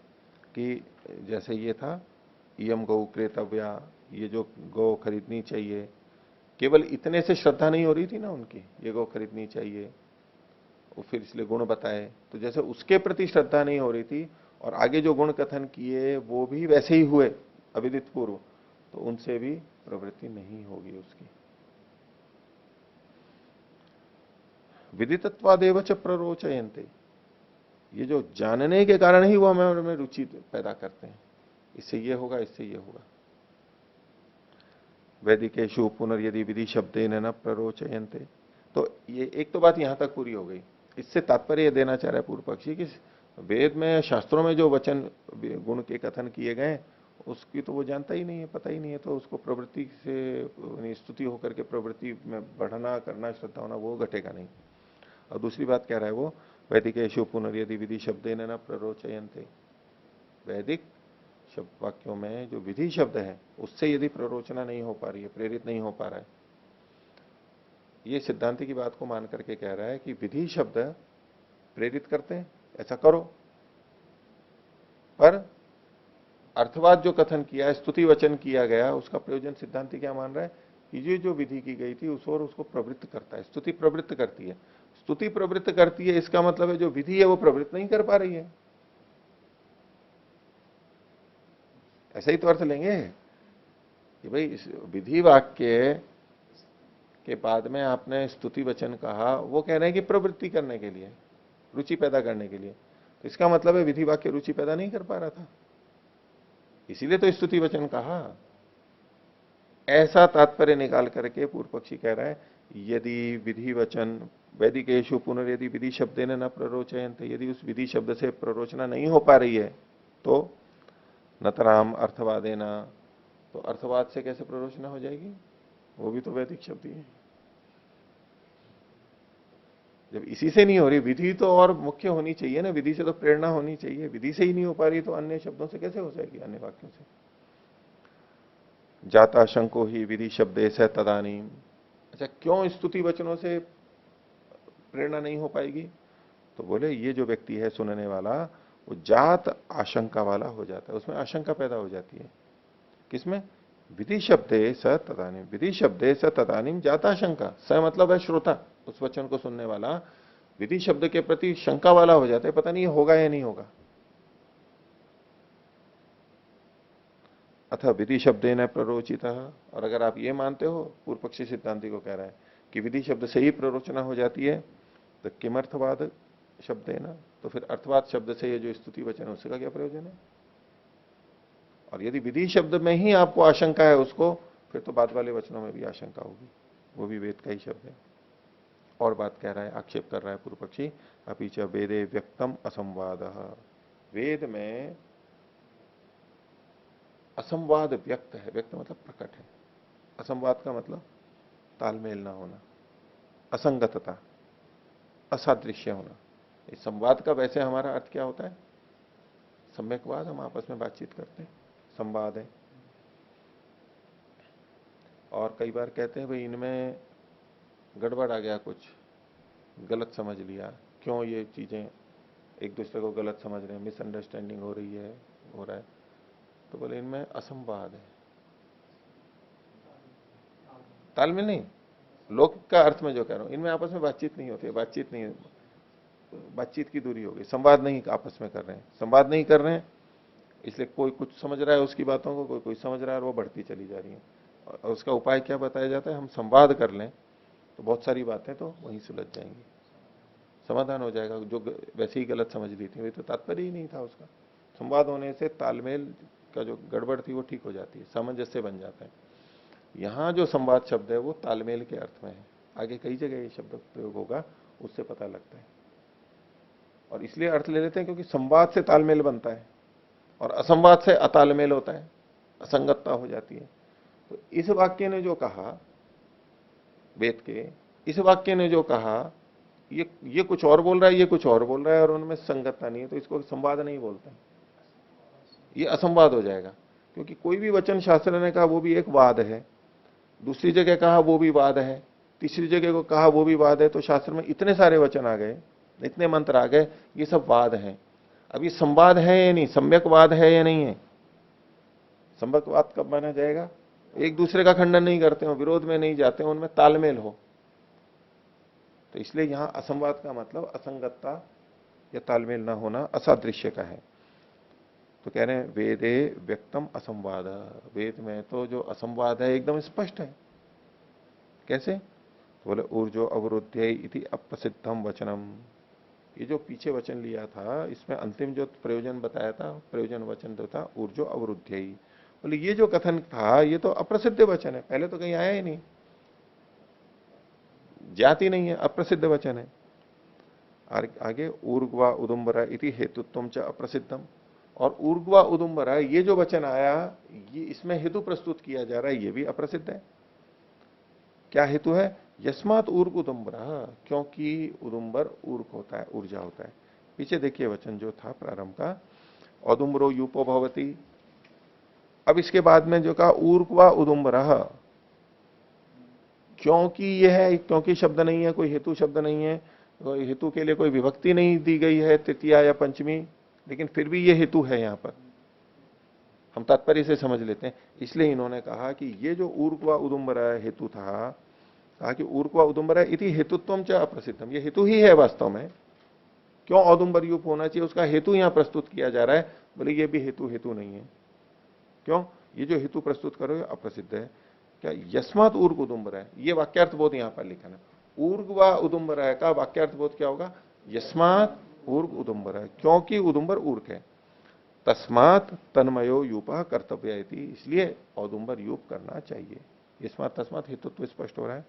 कि जैसे ये था इयम गौ क्रेतव्या, ये जो गौ खरीदनी चाहिए, केवल इतने से श्रद्धा नहीं हो रही थी ना उनकी, ये गौ खरीदनी चाहिए, वो फिर इसलिए गुण बताए, तो जैसे उसके प्रति श्रद्धा नहीं हो रही थी और आगे जो गुण कथन किए वो भी वैसे ही हुए अविदित पूर्व, तो उनसे भी प्रवृत्ति नहीं होगी उसकी। विदितत्वादेव च प्ररोचयन्ते, ये जो जानने के कारण ही वो हमें रुचि पैदा करते हैं, इससे ये होगा, इससे ये होगा। वैदिकेशु पुनर्यदि विधि शब्दे न प्ररोचयन्ते, तो ये एक तो बात यहां तक पूरी हो गई। इससे तात्पर्य देना चाह रहा है पूर्व पक्षी कि वेद में शास्त्रों में जो वचन गुण के कथन किए गए उसकी तो वो जानता ही नहीं है, पता ही नहीं है, तो उसको प्रवृत्ति से स्तुति होकर के प्रवृत्ति में बढ़ना करना श्रद्धा होना वो घटेगा नहीं। और दूसरी बात कह रहा है वो वैदिकेशु पुनर्यदि विधि शब्दे न प्ररोचयन्ते, वैदिक शब्द वाक्यों में जो विधि शब्द है उससे यदि प्ररोचना नहीं हो पा रही है, प्रेरित नहीं हो पा रहा है, ये सिद्धांति की बात को मान करके कह रहा है कि विधि शब्द प्रेरित करते हैं ऐसा करो, पर अर्थवाद जो कथन किया है, स्तुति वचन किया गया, उसका प्रयोजन सिद्धांति क्या मान रहा है कि ये जो विधि की गई थी उस और उसको प्रवृत्त करता है, स्तुति प्रवृत्त करती है। स्तुति प्रवृत्त करती है इसका मतलब है जो विधि है वो प्रवृत्त नहीं कर पा रही है, ऐसा ही तो अर्थ लेंगे कि भाई इस विधि वाक्य के बाद में आपने स्तुति वचन कहा, वो कह रहे हैं कि प्रवृत्ति करने के लिए, रुचि पैदा करने के लिए, तो इसका मतलब है विधि वाक्य रुचि पैदा नहीं कर पा रहा था, इसीलिए तो स्तुति वचन कहा। ऐसा तात्पर्य निकाल करके पूर्व पक्षी कह रहा है यदि विधि वचन वैदिकेशु पुनर्यदि विधि शब्द न प्ररोचयन्ते, यदि उस विधि शब्द से प्ररोचना नहीं हो पा रही है तो नतराम अर्थवादेना, तो अर्थवाद से कैसे प्ररोचना हो जाएगी, वो भी तो वैदिक शब्द ही है। जब इसी से नहीं हो रही, विधि तो और मुख्य होनी चाहिए ना, विधि से तो प्रेरणा होनी चाहिए, विधि से ही नहीं हो पा रही तो अन्य शब्दों से कैसे हो जाएगी, अन्य वाक्यों से। जाता शंको ही विधि शब्दे से तदानीम, अच्छा क्यों स्तुति वचनों से प्रेरणा नहीं हो पाएगी, तो बोले ये जो व्यक्ति है सुनने वाला वो जात आशंका वाला हो जाता है, उसमें आशंका पैदा हो जाती है। किसमें? विधि शब्दे स तदानीम, विधि शब्दे स तदानीम जाता शंका, स मतलब है श्रोता, उस वचन को सुनने वाला विधि शब्द के प्रति शंका वाला हो जाता है, पता नहीं होगा या नहीं होगा। अथ विधि शब्दे न प्ररोचित, और अगर आप ये मानते हो, पूर्व पक्षी सिद्धांति को कह रहा है कि विधि शब्द से ही प्ररोचना हो जाती है, तो किमर्थवाद शब्द है ना, तो फिर अर्थवाद शब्द से ये जो स्तुति वचन है उसका क्या प्रयोजन है। और यदि विधि शब्द में ही आपको आशंका है उसको, फिर तो बाद वाले वचनों में भी आशंका होगी, वो भी वेद का ही शब्द है। और बात कह रहा है, आक्षेप कर रहा है पूर्व पक्षी, अपीच वेदे व्यक्तम असंवाद, वेद में असंवाद व्यक्त है, व्यक्त मतलब प्रकट है, असंवाद का मतलब तालमेल ना होना, असंगतता, असादृश्य होना। इस संवाद का वैसे हमारा अर्थ क्या होता है, सम्यकवाद, हम आपस में बातचीत करते हैं, संवाद है। और कई बार कहते हैं भाई इनमें गड़बड़ आ गया, कुछ गलत समझ लिया, क्यों ये चीजें एक दूसरे को गलत समझ रहे हैं, मिसअंडरस्टैंडिंग हो रही है, हो रहा है, तो बोले इनमें असंवाद है, तालमेल नहीं, लोक का अर्थ में जो कह रहा हूं, इनमें आपस में बातचीत नहीं होती है, बातचीत नहीं है, बातचीत की दूरी हो गई, संवाद नहीं आपस में कर रहे हैं, संवाद नहीं कर रहे हैं, इसलिए कोई कुछ समझ रहा है उसकी बातों को, कोई कोई समझ रहा है, और वो बढ़ती चली जा रही है। और उसका उपाय क्या बताया जाता है, हम संवाद कर लें तो बहुत सारी बातें तो वहीं सुलझ जाएंगी, समाधान हो जाएगा। जो वैसे ही गलत समझ ली थी वही तो तात्पर्य ही नहीं था उसका। संवाद होने से तालमेल का जो गड़बड़ थी वो ठीक हो जाती है, सामंजस्य बन जाता है। यहां जो संवाद शब्द है वो तालमेल के अर्थ में है, आगे कई जगह ये शब्द प्रयोग होगा, उससे पता लगता है। और इसलिए अर्थ ले लेते हैं क्योंकि संवाद से तालमेल बनता है, और असंवाद से अतालमेल होता है, असंगतता हो जाती है। तो इस वाक्य ने जो कहा, वेद के इस वाक्य ने जो कहा, ये कुछ और बोल रहा है, ये कुछ और बोल रहा है, और उनमें संगतता नहीं है, तो इसको संवाद नहीं बोलते, ये असंवाद हो जाएगा। क्योंकि कोई भी वचन शास्त्र ने कहा वो भी एक वाद है, दूसरी जगह कहा वो भी वाद है, तीसरी जगह को कहा वो भी वाद है। तो शास्त्र में इतने सारे वचन आ गए, इतने मंत्र आ गए, ये सब वाद हैं। अब ये संवाद है या नहीं, सम्यकवाद है या नहीं है? सम्यकवाद कब माना जाएगा? एक दूसरे का खंडन नहीं करते हो, विरोध में नहीं जाते हो, उनमें तालमेल हो। तो इसलिए यहां असंवाद का मतलब असंगतता या तालमेल ना होना, असादृश्य का है। तो कह रहे हैं वेदे व्यक्तम असंवाद, वेद में तो जो असंवाद है एकदम स्पष्ट है। कैसे? तो बोले ऊर्जो अवरुद्ध इति अप्रसिद्धम वचनम। ये जो पीछे वचन लिया था, इसमें अंतिम जो प्रयोजन बताया था, प्रयोजन वचन जो था ऊर्जो अवरुद्ध, बोले ये जो कथन था ये तो अप्रसिद्ध वचन है, पहले तो कहीं आया ही नहीं, जाति नहीं है, अप्रसिद्ध वचन है। आगे ऊर्ग्वा उदुम्बरा इति हेतुत्वम च अप्रसिद्धम, और ऊर्ग्वा उदुम्बरा ये जो वचन आया, ये इसमें हेतु प्रस्तुत किया जा रहा है, ये भी अप्रसिद्ध है। क्या हेतु है? यस्मात ऊर्ग उदुम्बरा, क्योंकि उदुम्बर ऊर्ग होता है, ऊर्जा होता है। पीछे देखिए वचन जो था प्रारंभ का, औदुम्बरो यूपो भवती। अब इसके बाद में जो कहा ऊर्ग्वा उदुम्बरा, क्योंकि यह है, क्योंकि शब्द नहीं है, कोई हेतु शब्द नहीं है, कोई हेतु के लिए कोई विभक्ति नहीं दी गई है तृतीया या पंचमी, लेकिन फिर भी ये हेतु है। यहां पर हम तात्पर्य से समझ लेते हैं। इसलिए इन्होंने कहा कि ये जो ऊर्ग्वा उदुम्बरा हेतु था, कहा कि ऊर्ग्वा उदुम्बरा इति हेतुत्वम च अप्रसिद्धम, ये हेतु ही है वास्तव में। क्यों औदुम्बर यूप होना चाहिए, उसका हेतु यहां प्रस्तुत किया जा रहा है। बोले ये भी हेतु नहीं है। क्यों? ये जो हेतु प्रस्तुत करो ये अप्रसिद्ध है। क्या? यस्मात ऊर्ग उदुम्बर है, ये वाक्यार्थ बोध यहां पर लिखा है। ऊर्ग व उदुम्बर है का वाक्यार्थ बोध क्या होगा? यस्मात ऊर्ग उदुम्बर है, क्योंकि उदुम्बर ऊर्ग है। तस्मात तन्मयो यूपा कर्तव्य, इसलिए औदुम्बर यूप करना चाहिए। यस्मात तस्मात हेतुत्व तो स्पष्ट हो रहा है।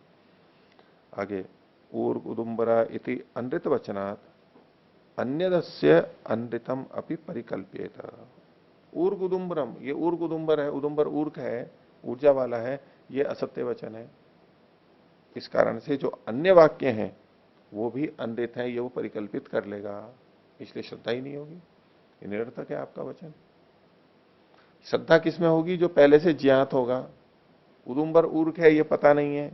आगे ऊर्ग उदुम्बरा इति अनृत वचनात् अन्यदस्य अनृतम अपि परिकल्प्येत। ऊर्ग उदुम्बरम, ये ऊर्ग उदुम्बर है, उदुम्बर ऊर्ग है, ऊर्जा वाला है, ये असत्य वचन है। इस कारण से जो अन्य वाक्य हैं वो भी अनृत है, ये वो परिकल्पित कर लेगा, इसलिए श्रद्धा ही नहीं होगी। ये निरर्थक है आपका वचन। श्रद्धा किसमें होगी? जो पहले से ज्ञात होगा। उदुम्बर ऊर्ग है ये पता नहीं है,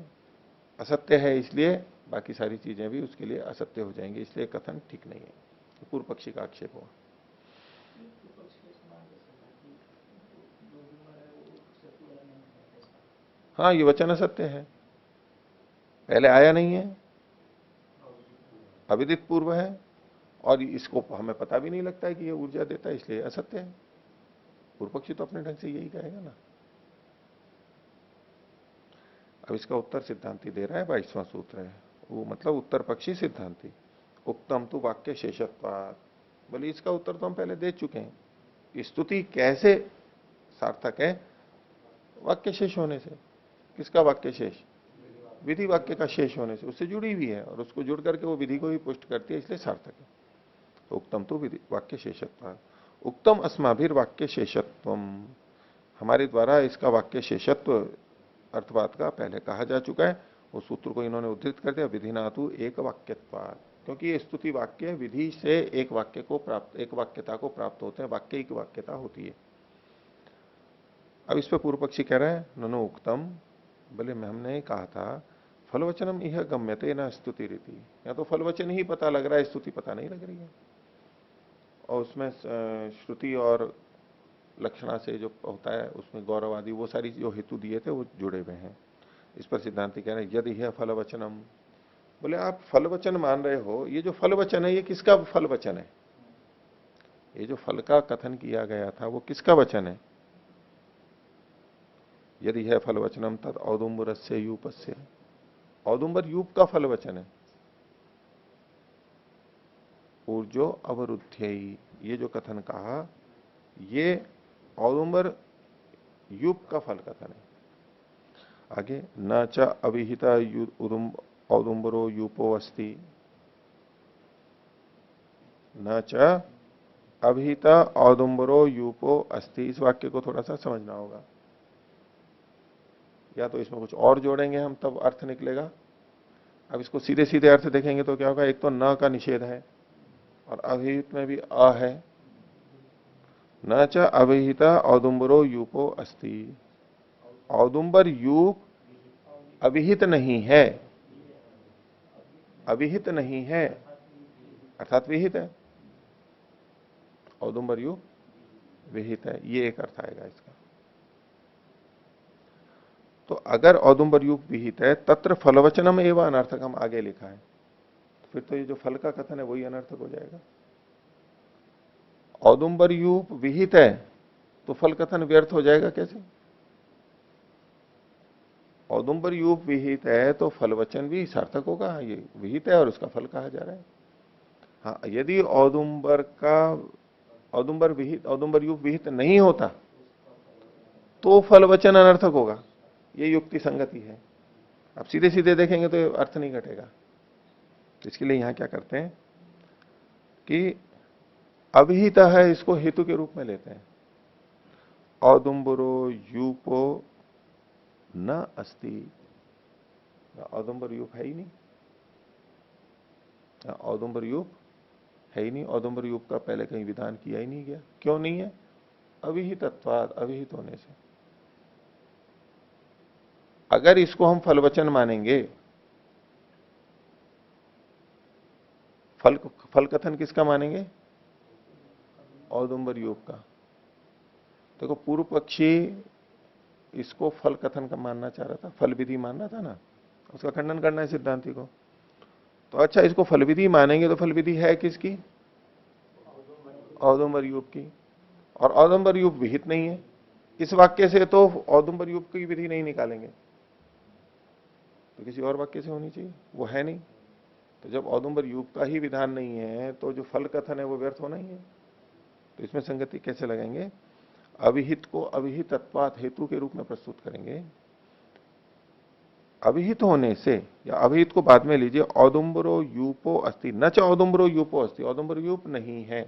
असत्य है, इसलिए बाकी सारी चीजें भी उसके लिए असत्य हो जाएंगी, इसलिए कथन ठीक नहीं है। तो पूर्व पक्षी का आक्षेप हुआ। हाँ, ये वचन असत्य है, पहले आया नहीं है, अविदित पूर्व है, और इसको हमें पता भी नहीं लगता है कि ये ऊर्जा देता है, इसलिए असत्य है। पूर्व पक्षी तो अपने ढंग से यही कहेगा ना। अब इसका उत्तर सिद्धांति दे रहा है, 22वां सूत्र है वो, मतलब उत्तर पक्षी सिद्धांति। उक्तम तो वाक्य शेषत्वात्, बोले इसका उत्तर तो हम पहले दे चुके हैं। स्तुति कैसे सार्थक है? वाक्य शेष होने से। किसका वाक्य शेष? विधि वाक्य का शेष होने से, उससे जुड़ी हुई है, और उसको जुड़ करके वो विधि को ही पुष्ट करती है, इसलिए सार्थक है। तो उत्तम तो विधि वाक्य शेषत्व, उत्तम अस्माभिर वाक्य शेषत्व, हमारे द्वारा इसका वाक्य शेषत्व अर्थवाद का पहले कहा जा चुका है। उस सूत्र को इन्होंने उद्धृत कर दिया, विधिनातु एक वाक्यत्वाद, क्योंकि ये स्तुति वाक्य विधि से एक वाक्य को प्राप्त, एक वाक्यता को प्राप्त होते हैं, वाक्य की वाक्यता होती है। अब इस पर पूर्व पक्षी कह रहा है ननु उक्तम, बोले हमने कहा था फलवचनम यह गम्यते न स्तुति रीति, या तो फलवचन ही पता लग रहा है, स्तुति पता नहीं लग रही है। और उसमें श्रुति और लक्षणा से जो होता है उसमें गौरव आदि वो सारी जो हेतु दिए थे वो जुड़े हुए हैं। इस पर सिद्धांति कह रहे हैं यदि है फलवचनम, बोले आप फलवचन मान रहे हो, ये जो फलवचन है ये किसका फलवचन है? ये जो फल का कथन किया गया था वो किसका वचन है? यदि है फलवचनम तद औदुम्बर से यूपस्य, औदुम्बर यूप का फलवचन है। ऊर्जो अवरुद्ध्यई, ये जो कथन कहा ये औदुम्बर यूप का फल कथन है। आगे न च अविहिता औदुम्बरो यूपो अस्ति, न च अभिहिता औदुम्बरो यूपो अस्ति, इस वाक्य को थोड़ा सा समझना होगा। या तो इसमें कुछ और जोड़ेंगे हम तब अर्थ निकलेगा। अब इसको सीधे सीधे अर्थ देखेंगे तो क्या होगा, एक तो न का निषेध है और अभिहित में भी अ है। न च अभिहिता औदुम्बरो यूपो अस्ति, औदुम्बर यूप अभिहित नहीं है, अभिहित नहीं है अर्थात विहित है। औदुम्बर यूप विहित है, ये एक अर्थ आएगा इसका। तो अगर औदुम्बर यूप विहित है तत्र फलवचनम एवं अनर्थकम आगे लिखा है, फिर तो ये जो फल का कथन है वही अनर्थक हो जाएगा। औदुम्बर यूप विहित है तो फल कथन व्यर्थ हो जाएगा कैसे? औदुम्बर यूप विहित है तो फल वचन भी सार्थक होगा। ये विहित है और उसका फल कहा जा रहा है। हाँ, यदि औदुम्बर यूप विहित नहीं होता तो फल वचन अनर्थक होगा। ये युक्ति संगति है। अब सीधे सीधे देखेंगे तो अर्थ नहीं घटेगा। तो इसके लिए यहां क्या करते हैं कि अभिहित है इसको हेतु के रूप में लेते हैं। औदुम्बरो यूपो न अस्ति, औदुम्बर यूप है ही नहीं, औदुम्बर यूप है ही नहीं। औदुम्बर यूप का पहले कहीं विधान किया ही नहीं गया। क्यों नहीं है? अविहितत्वाद, अविहित होने से। अगर इसको हम फलवचन मानेंगे, फल कथन किसका मानेंगे? औदुम्बर यूप का। देखो पूर्व पक्षी इसको फल कथन का मानना चाह रहा था, फल विधि मानना था ना, उसका खंडन करना है सिद्धांति को। तो अच्छा, इसको फल विधि मानेंगे तो फल विधि है किसकी? औदुम्बर यूप की। और औदुम्बर यूप विहित नहीं है। इस वाक्य से तो औदुम्बर यूप की विधि नहीं निकालेंगे, तो किसी और वाक्य से होनी चाहिए, वो है नहीं। तो जब औदुम्बर यूप का ही विधान नहीं है तो जो फल कथन है वो व्यर्थ होना ही है। तो इसमें संगति कैसे लगाएंगे? अविहित को अविहितत्वात् हेतु के रूप में प्रस्तुत करेंगे। अविहित होने से, या अविहित को बाद में लीजिए, औदुम्बरो यूपो अस्ति, न च औदुम्बरो यूपो अस्ति, औदुम्बर यूप नहीं है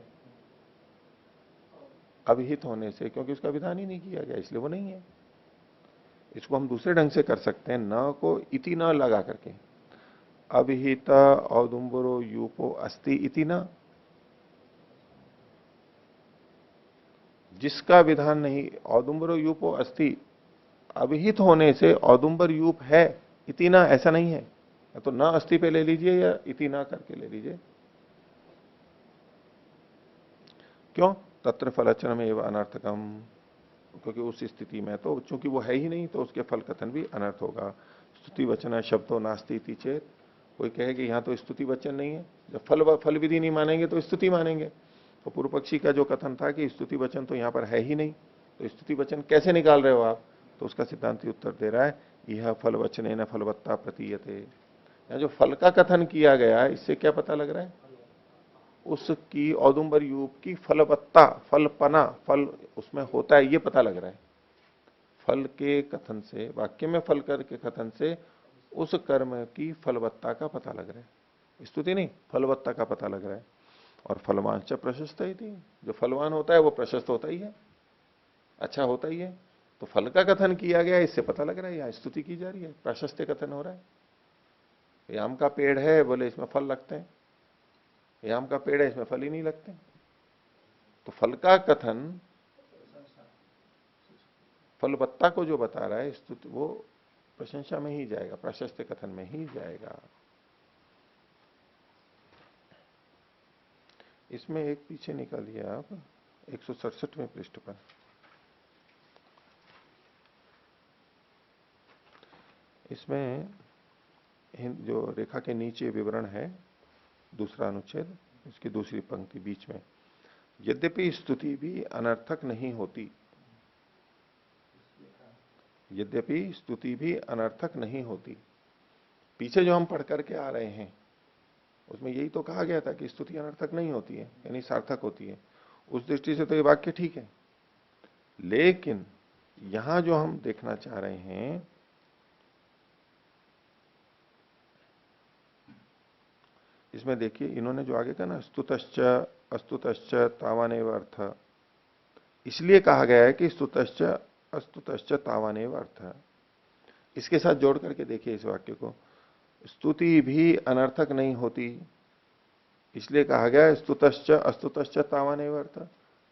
अविहित होने से, क्योंकि उसका विधान ही नहीं किया गया इसलिए वो नहीं है। इसको हम दूसरे ढंग से कर सकते हैं, न को इति न लगा करके, अविहित औदुम्बरो यूपो अस्ति इति न, जिसका विधान नहीं, औदुम्बरो यूपो अस्ति अविहित होने से औदुम्बर यूप है, इति न ऐसा नहीं है। तो न अस्ति पे ले लीजिए या इति न करके ले लीजिए। क्यों? तत्र फलचनम एवं अनर्थकम, क्योंकि उस स्थिति में तो चूंकि वो है ही नहीं तो उसके फल कथन भी अनर्थ होगा। स्तुति वचन शब्दों नास्ति इति चेत, कोई कहे कि यहां तो स्तुति वचन नहीं है, जब फल विधि नहीं मानेंगे तो स्तुति मानेंगे। तो पूर्व पक्षी का जो कथन था कि स्तुति वचन तो यहां पर है ही नहीं, तो स्तुति वचन कैसे निकाल रहे हो आप? तो उसका सिद्धांति उत्तर दे रहा है, यह फल वचन न फलवत्ता प्रतीयते। यहाँ जो फल का कथन किया गया है इससे क्या पता लग रहा है? उसकी औदुम्बर यूप की फलवत्ता, फलपना, फल उसमें होता है ये पता लग रहा है। फल के कथन से, वाक्य में फल कर के कथन से उस कर्म की फलवत्ता का पता लग रहा है। स्तुति नहीं, फलवत्ता का पता लग रहा है। और फलवान च प्रशस्त ही थी, जो फलवान होता है वो प्रशस्त होता ही है, अच्छा होता ही है। तो फल का कथन किया गया इससे पता लग रहा है यहाँ स्तुति की जा रही है, प्राशस्त्य कथन हो रहा है। ये आम का पेड़ है, बोले इसमें फल लगते हैं, ये आम का पेड़ है इसमें फल ही नहीं लगते। तो फल का कथन फलवत्ता को जो बता रहा है स्तुति, वो प्रशंसा में ही जाएगा, प्राशस्त्य कथन में ही जाएगा। इसमें एक पीछे निकालिए आप 167वें पृष्ठ पर, इसमें जो रेखा के नीचे विवरण है, दूसरा अनुच्छेद, इसकी दूसरी पंक्ति बीच में, यद्यपि स्तुति भी अनर्थक नहीं होती, यद्यपि स्तुति भी अनर्थक नहीं होती। पीछे जो हम पढ़ करके आ रहे हैं उसमें यही तो कहा गया था कि स्तुति अनर्थक नहीं होती है, यानी सार्थक होती है। उस दृष्टि से तो ये वाक्य ठीक है, लेकिन यहां जो हम देखना चाह रहे हैं, इसमें देखिए इन्होंने जो आगे कहा ना, स्तुतश्च अस्तुतश्च तावानेव अर्थ, इसलिए कहा गया है कि स्तुतश्च अस्तुतश्च तावानेव अर्थ। इसके साथ जोड़ करके देखिए इस वाक्य को, स्तुति भी अनर्थक नहीं होती, इसलिए कहा गया है स्तुतश्च अस्तुतश्च तावानेव अर्थ।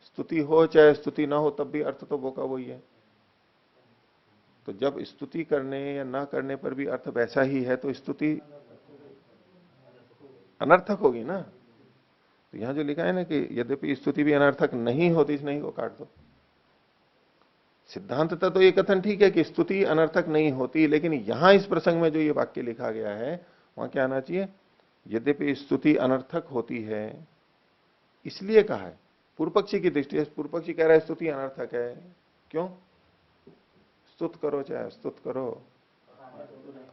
स्तुति हो चाहे स्तुति ना हो तब भी अर्थ तो वो का वही है। तो जब स्तुति करने या ना करने पर भी अर्थ वैसा ही है तो स्तुति अनर्थक होगी ना। तो यहां जो लिखा है ना कि यद्यपि स्तुति भी अनर्थक नहीं होती, इस नहीं को काट दो। सिद्धांततः तो ये कथन ठीक है कि स्तुति अनर्थक नहीं होती, लेकिन यहां इस प्रसंग में जो ये वाक्य लिखा गया है वहां क्या आना चाहिए, यद्यपि स्तुति अनर्थक होती है इसलिए कहा है। पूर्व पक्षी की दृष्टि से पूर्व पक्षी कह रहा है स्तुति अनर्थक है, क्यों, स्तुत करो चाहे स्तुत करो,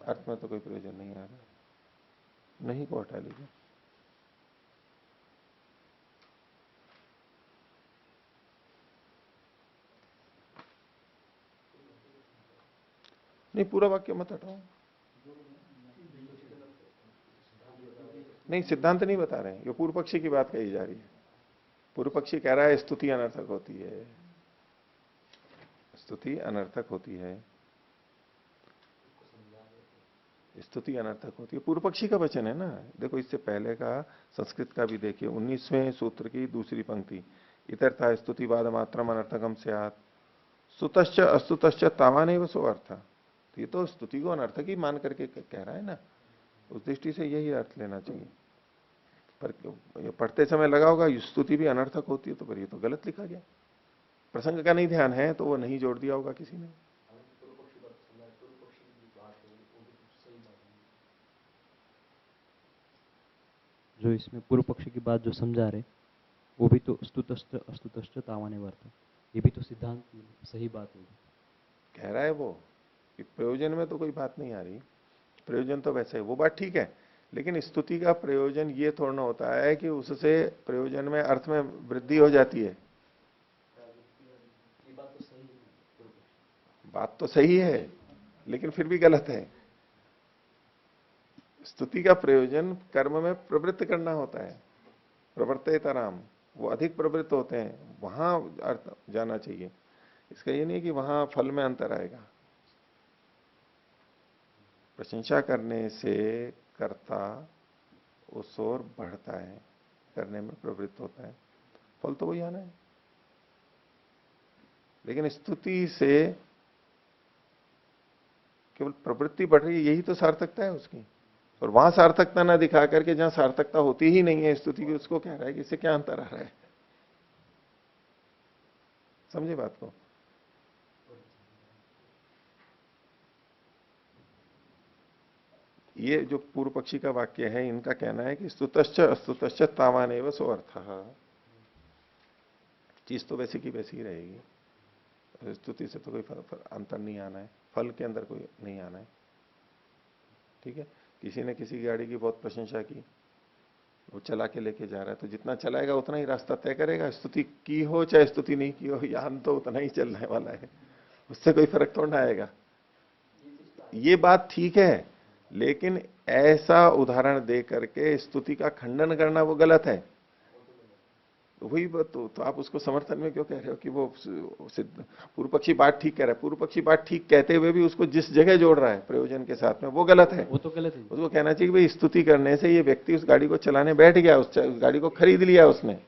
अर्थ में तो कोई प्रयोजन नहीं आ रहा, नहीं को हटा लीजिए। नहीं पूरा वाक्य मत हटाओ, नहीं सिद्धांत नहीं बता रहे हैं, ये पूर्व पक्षी की बात कही जा रही है। पूर्व पक्षी कह रहा है स्तुति अनर्थक होती है, स्तुति अनर्थक होती है, स्तुति अनर्थक होती है, पूर्व पक्षी का वचन है ना। देखो इससे पहले का संस्कृत का भी देखिए, 19वें सूत्र की दूसरी पंक्ति, इतर था स्तुतिवाद मात्रम अनर्थकम स्यात् स्तुतश्च अस्तुतश्च तावानेव सो अर्थ। तो ये तो स्तुति को अनर्थक ही मान करके कह रहा है ना, उस दृष्टि से यही अर्थ लेना चाहिए। पर ये पढ़ते समय लगा होगा स्तुति भी अनर्थक होती है, तो पर ये तो गलत लिखा गया, प्रसंग का नहीं ध्यान है तो वो नहीं जोड़ दिया होगा किसी ने। जो इसमें पूर्व पक्षी की बात जो समझा रहे वो भी तो स्तुतश्च अस्तुतश्च तावानेव अर्थ, ये भी तो सिद्धांत सही बात होगी। कह रहा है वो कि प्रयोजन में तो कोई बात नहीं आ रही, प्रयोजन तो वैसे है, वो बात ठीक है, लेकिन स्तुति का प्रयोजन ये थोड़ा होता है कि उससे प्रयोजन में अर्थ में वृद्धि हो जाती है। बात तो सही है लेकिन फिर भी गलत है। स्तुति का प्रयोजन कर्म में प्रवृत्त करना होता है, प्रवर्तेतराम, वो अधिक प्रवृत्त होते हैं, वहां अर्थ जाना चाहिए। इसका ये नहीं कि वहां फल में अंतर आएगा। प्रशंसा करने से कर्ता उस ओर बढ़ता है, करने में प्रवृत्त होता है, फल तो वही आना है। लेकिन स्तुति से केवल प्रवृत्ति बढ़ रही है, यही तो सार्थकता है उसकी। और वहां सार्थकता ना दिखा करके जहां सार्थकता होती ही नहीं है स्तुति की, उसको कह रहा है कि इससे क्या अंतर आ रहा है। समझे बात को। ये जो पूर्व पक्षी का वाक्य है, इनका कहना है कि स्तुतश्च अस्तुतश्च तावानेव सो अर्थः, चीज तो वैसी की वैसी ही रहेगी, स्तुति से तो कोई अंतर नहीं आना है, फल के अंदर कोई नहीं आना है। ठीक है, किसी ने किसी गाड़ी की बहुत प्रशंसा की, वो चला के लेके जा रहा है, तो जितना चलाएगा उतना ही रास्ता तय करेगा, स्तुति की हो चाहे स्तुति नहीं की हो, यान तो उतना ही चलने वाला है, उससे कोई फर्क थोड़ा आएगा। ये बात ठीक है, लेकिन ऐसा उदाहरण दे करके स्तुति का खंडन करना वो गलत है। वही बात तो आप उसको समर्थन में क्यों कह रहे हो कि वो पूर्व पक्षी बात ठीक कह रहा है। पूर्व पक्षी बात ठीक कहते हुए भी उसको जिस जगह जोड़ रहा है प्रयोजन के साथ में, वो गलत है। वो तो गलत है। उसको कहना चाहिए कि भाई स्तुति करने से ये व्यक्ति उस गाड़ी को चलाने बैठ गया, उस गाड़ी को खरीद लिया उसने,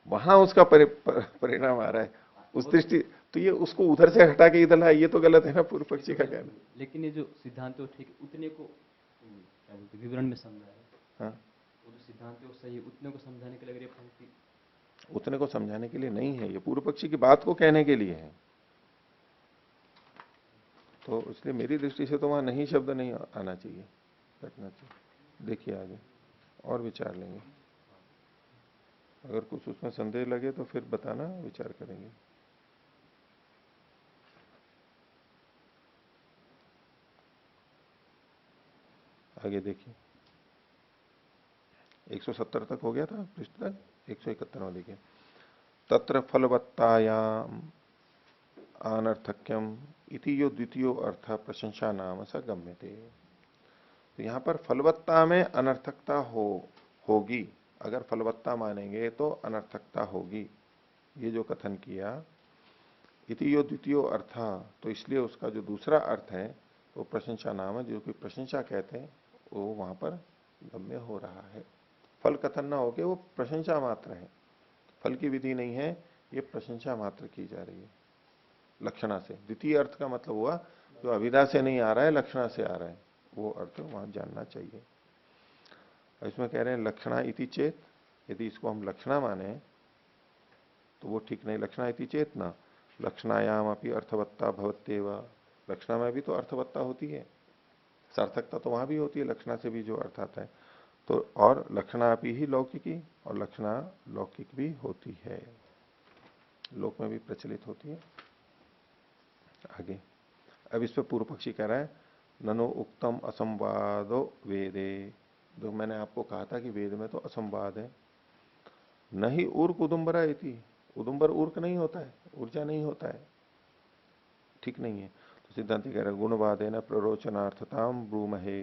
वहां उसका परिणाम आ रहा है उस दृष्टि, तो ये उसको उधर से हटा के इधर लाए, ये तो गलत है ना पूर्व पक्षी का कहना। लेकिन ये जो सिद्धांत है ठीक उतने को क्या बोलते विवरण में समझा है। हाँ, वो जो सिद्धांत है वो सही है, उतने को समझाने के लिए अगर ये पंक्ति, उतने को समझाने के लिए नहीं है, ये पूर्व पक्षी की बात को कहने के लिए है। तो इसलिए मेरी दृष्टि से तो वहां नहीं शब्द नहीं आना चाहिए, रखना चाहिए। देखिए आगे और विचार लेंगे, अगर कुछ उसमें संदेह लगे तो फिर बताना, विचार करेंगे। आगे देखिए 170 तक हो गया था, पृष्ठ तक 171 देखिए। तत्र फलवत्तायाम अनर्थक्यम इति यो द्वितीयो अर्थ प्रशंसा नाम स गम्यते। तो यहां पर फलवत्ता में अनर्थकता होगी, अगर फलवत्ता मानेंगे तो अनर्थकता होगी। ये जो कथन किया इति यो द्वितीयो अर्थ, तो इसलिए उसका जो दूसरा अर्थ है वो प्रशंसा नाम है, जो कि प्रशंसा कहते हैं, वो वहां पर गम्य हो रहा है। फल कथन ना होके वो प्रशंसा मात्र है, फल की विधि नहीं है, ये प्रशंसा मात्र की जा रही है लक्षणा से। द्वितीय अर्थ का मतलब हुआ जो अविदा से नहीं आ रहा है, लक्षणा से आ रहा है, वो अर्थ वहां जानना चाहिए। इसमें कह रहे हैं लक्षणा इति चेत, यदि इसको हम लक्षणा माने तो वो ठीक नहीं। लक्षणा इति चेत ना, लक्षणायाम अपनी अर्थवत्ता भवत्येव, लक्षणा में भी तो अर्थवत्ता होती है, सार्थकता तो वहां भी होती है, लक्षणा से भी जो अर्थ आता है। तो और लक्षणा भी ही लौकिकी, और लक्षणा लौकिक भी होती है, लोक में भी प्रचलित होती है। आगे अब इस पे पूर्व पक्षी कह रहा है ननो उक्तम असंवादो वेदे, जो मैंने आपको कहा था कि वेद में तो असंवाद है। नहीं ऊर्क उदुम्बरा इति, उदुम्बर ऊर्क नहीं होता है, ऊर्जा नहीं होता है, ठीक नहीं है। तो सिद्धांत कह रहे हैं गुणवाद है न प्ररोचनार्थताम ब्रूमहे,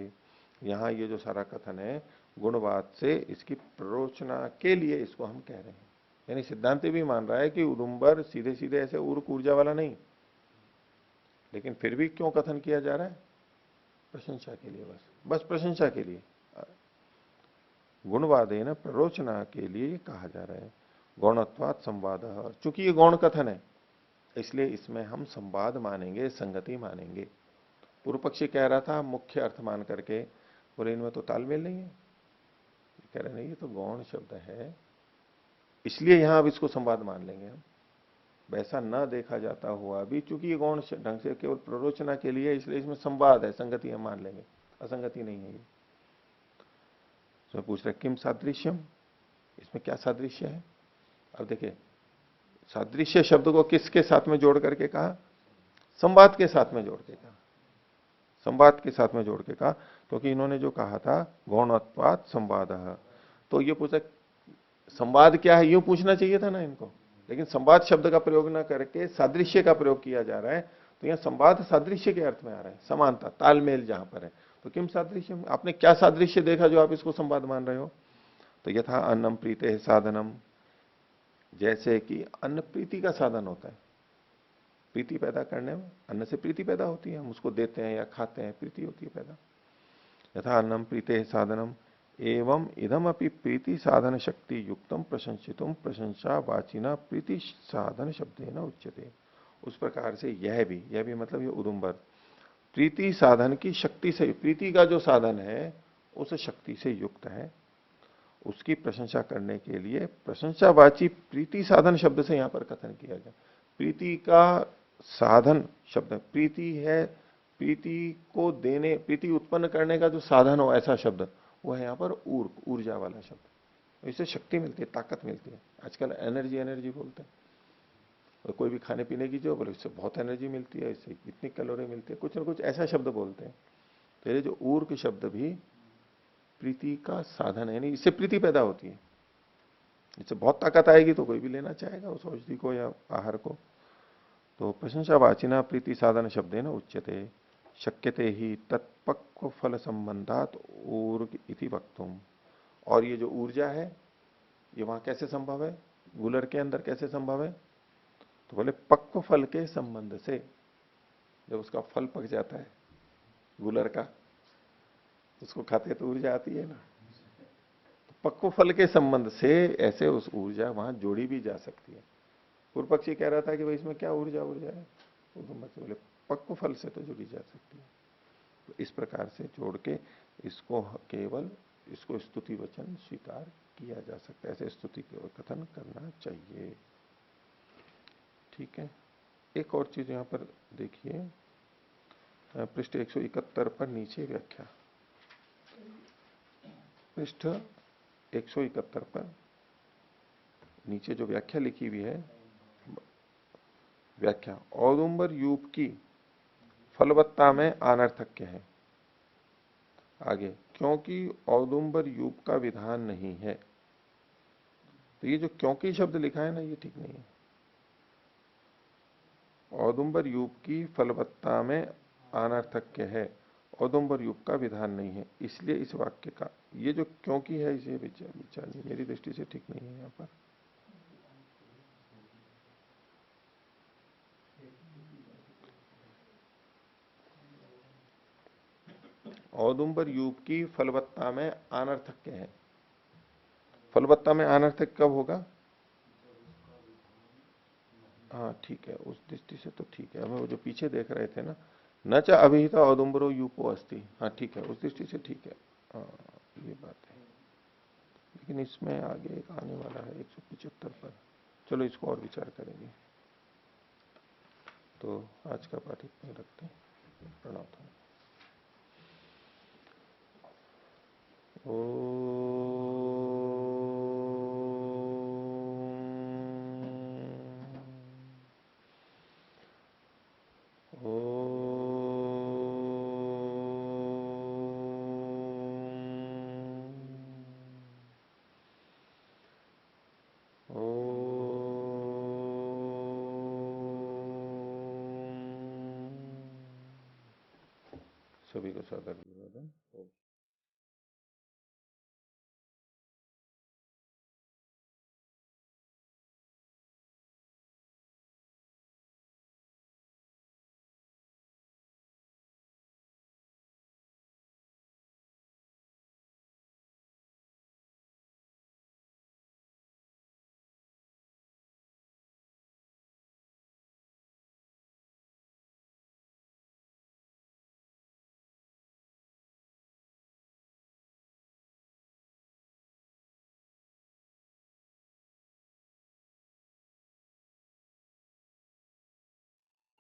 यहाँ ये जो सारा कथन है गुणवाद से इसकी प्ररोचना के लिए इसको हम कह रहे हैं। यानी सिद्धांत भी मान रहा है कि उदुम्बर सीधे सीधे ऐसे ऊर्क ऊर्जा वाला नहीं, लेकिन फिर भी क्यों कथन किया जा रहा है? प्रशंसा के लिए, बस प्रशंसा के लिए, गुणवाद है ना प्ररोचना के लिए कहा जा रहा है। गौणत्वाद संवाद, चूंकि ये गौण कथन है इसलिए इसमें हम संवाद मानेंगे, संगति मानेंगे। पूर्व पक्षी कह रहा था मुख्य अर्थ मान करके, बोले इनमें तो तालमेल नहीं है, कह रहे नहीं ये तो गौण शब्द है, इसलिए यहां अब इसको संवाद मान लेंगे हम। वैसा न देखा जाता हुआ भी चूंकि ये गौण ढंग से केवल प्ररोचना के लिए, इसलिए इसमें संवाद है, संगति हम मान लेंगे, असंगति नहीं है ये। तो पूछ रहे किम सादृश्यम, इसमें क्या सादृश्य है? अब देखिए सादृश्य शब्द को किसके साथ में जोड़ करके कहा? संवाद के साथ में जोड़ के कहा, संवाद के साथ में जोड़ के कहा, क्योंकि इन्होंने जो कहा था गौणत्वात् संवाद, तो ये पूछा संवाद क्या है, यूं पूछना चाहिए था ना इनको, लेकिन संवाद शब्द का प्रयोग ना करके सादृश्य का प्रयोग किया जा रहा है। तो यहां संवाद सादृश्य के अर्थ में आ रहा है, समानता तालमेल जहां पर है। तो किम सादृश्य, आपने क्या सादृश्य देखा जो आप इसको संवाद मान रहे हो? तो यथा अन्नम प्रीते साधनम, जैसे कि अन्न प्रीति का साधन होता है, प्रीति पैदा करने में, अन्न से प्रीति पैदा होती है, हम उसको देते हैं या खाते हैं, प्रीति होती है पैदा। यथा अन्नम प्रीते साधनम एवं इदम अपनी प्रीति साधन शक्ति युक्तम प्रशंसितुम प्रशंसा वाचिना प्रीति साधन शब्देन उच्यते। उस प्रकार से यह भी मतलब ये उदुम्बर प्रीति साधन की शक्ति से, प्रीति का जो साधन है उस शक्ति से युक्त है, उसकी प्रशंसा करने के लिए प्रशंसावाची प्रीति साधन शब्द से यहां पर कथन किया गया। प्रीति का साधन शब्द, प्रीति है, प्रीति को देने, प्रीति उत्पन्न करने का जो साधन हो ऐसा शब्द, वो है यहाँ पर ऊर्जा वाला शब्द। इससे शक्ति मिलती है, ताकत मिलती है। आजकल एनर्जी एनर्जी बोलते हैं, और कोई भी खाने पीने की जो बोले इससे बहुत एनर्जी मिलती है, इससे इतनी कैलोरी मिलती है, कुछ ना कुछ ऐसा शब्द बोलते हैं। तो ये जो ऊर्क शब्द भी प्रीति का साधन है, यानी इससे प्रीति पैदा होती है, इससे बहुत ताकत आएगी तो कोई भी लेना चाहेगा उस औषधि को या आहार को। तो प्रशंसा वाचिना प्रीति साधन शब्द है ना उच्यते, शक्यते ही तत्पक्व फल संबंधात ऊर्ग इति वक्तुम। और ये जो ऊर्जा है ये वहां कैसे संभव है, गुलर के अंदर कैसे संभव है? तो बोले पक्व फल के संबंध से, जब उसका फल पक जाता है गुलर का, उसको खाते तो ऊर्जा आती है ना, तो पक्व फल के संबंध से ऐसे उस ऊर्जा वहां जोड़ी भी जा सकती है। पूर्व पक्षी कह रहा था कि भाई इसमें क्या ऊर्जा ऊर्जा है, बोले पक्व फल से तो जुड़ी जा सकती है। तो इस प्रकार से जोड़ के इसको केवल इसको स्तुति वचन स्वीकार किया जा सकता है, ऐसे स्तुति कथन करना चाहिए। ठीक है, एक और चीज यहां पर देखिए, पृष्ठ 171 पर नीचे व्याख्या, पृष्ठ 171 पर नीचे जो व्याख्या लिखी हुई है, व्याख्या औदुंबर यूप की फलवत्ता में अनर्थक्य है। आगे क्योंकि औदुंबर यूप का विधान नहीं है, तो ये जो क्योंकि शब्द लिखा है ना ये ठीक नहीं है। औदुंबर यूप की फलवत्ता में अनर्थक्य है, औदुंबर युग का विधान नहीं है, इसलिए इस वाक्य का ये जो क्योंकि है इसे विचार नहीं, मेरी दृष्टि से ठीक नहीं है यहां पर। औदुंबर युग की फलवत्ता में अनर्थक है। फलवत्ता में अनर्थक कब होगा? हाँ ठीक है, उस दृष्टि से तो ठीक है। हमें वो जो पीछे देख रहे थे ना, न च अभिहिता औदुंबरो यूपो अस्ति, हाँ ठीक है, उस दृष्टि से ठीक है। हाँ ये बात है, लेकिन इसमें आगे एक आने वाला है 175 पर, चलो इसको और विचार करेंगे। तो आज का पाठ इतना ही रखते हैं। प्रणव। सभी को सादर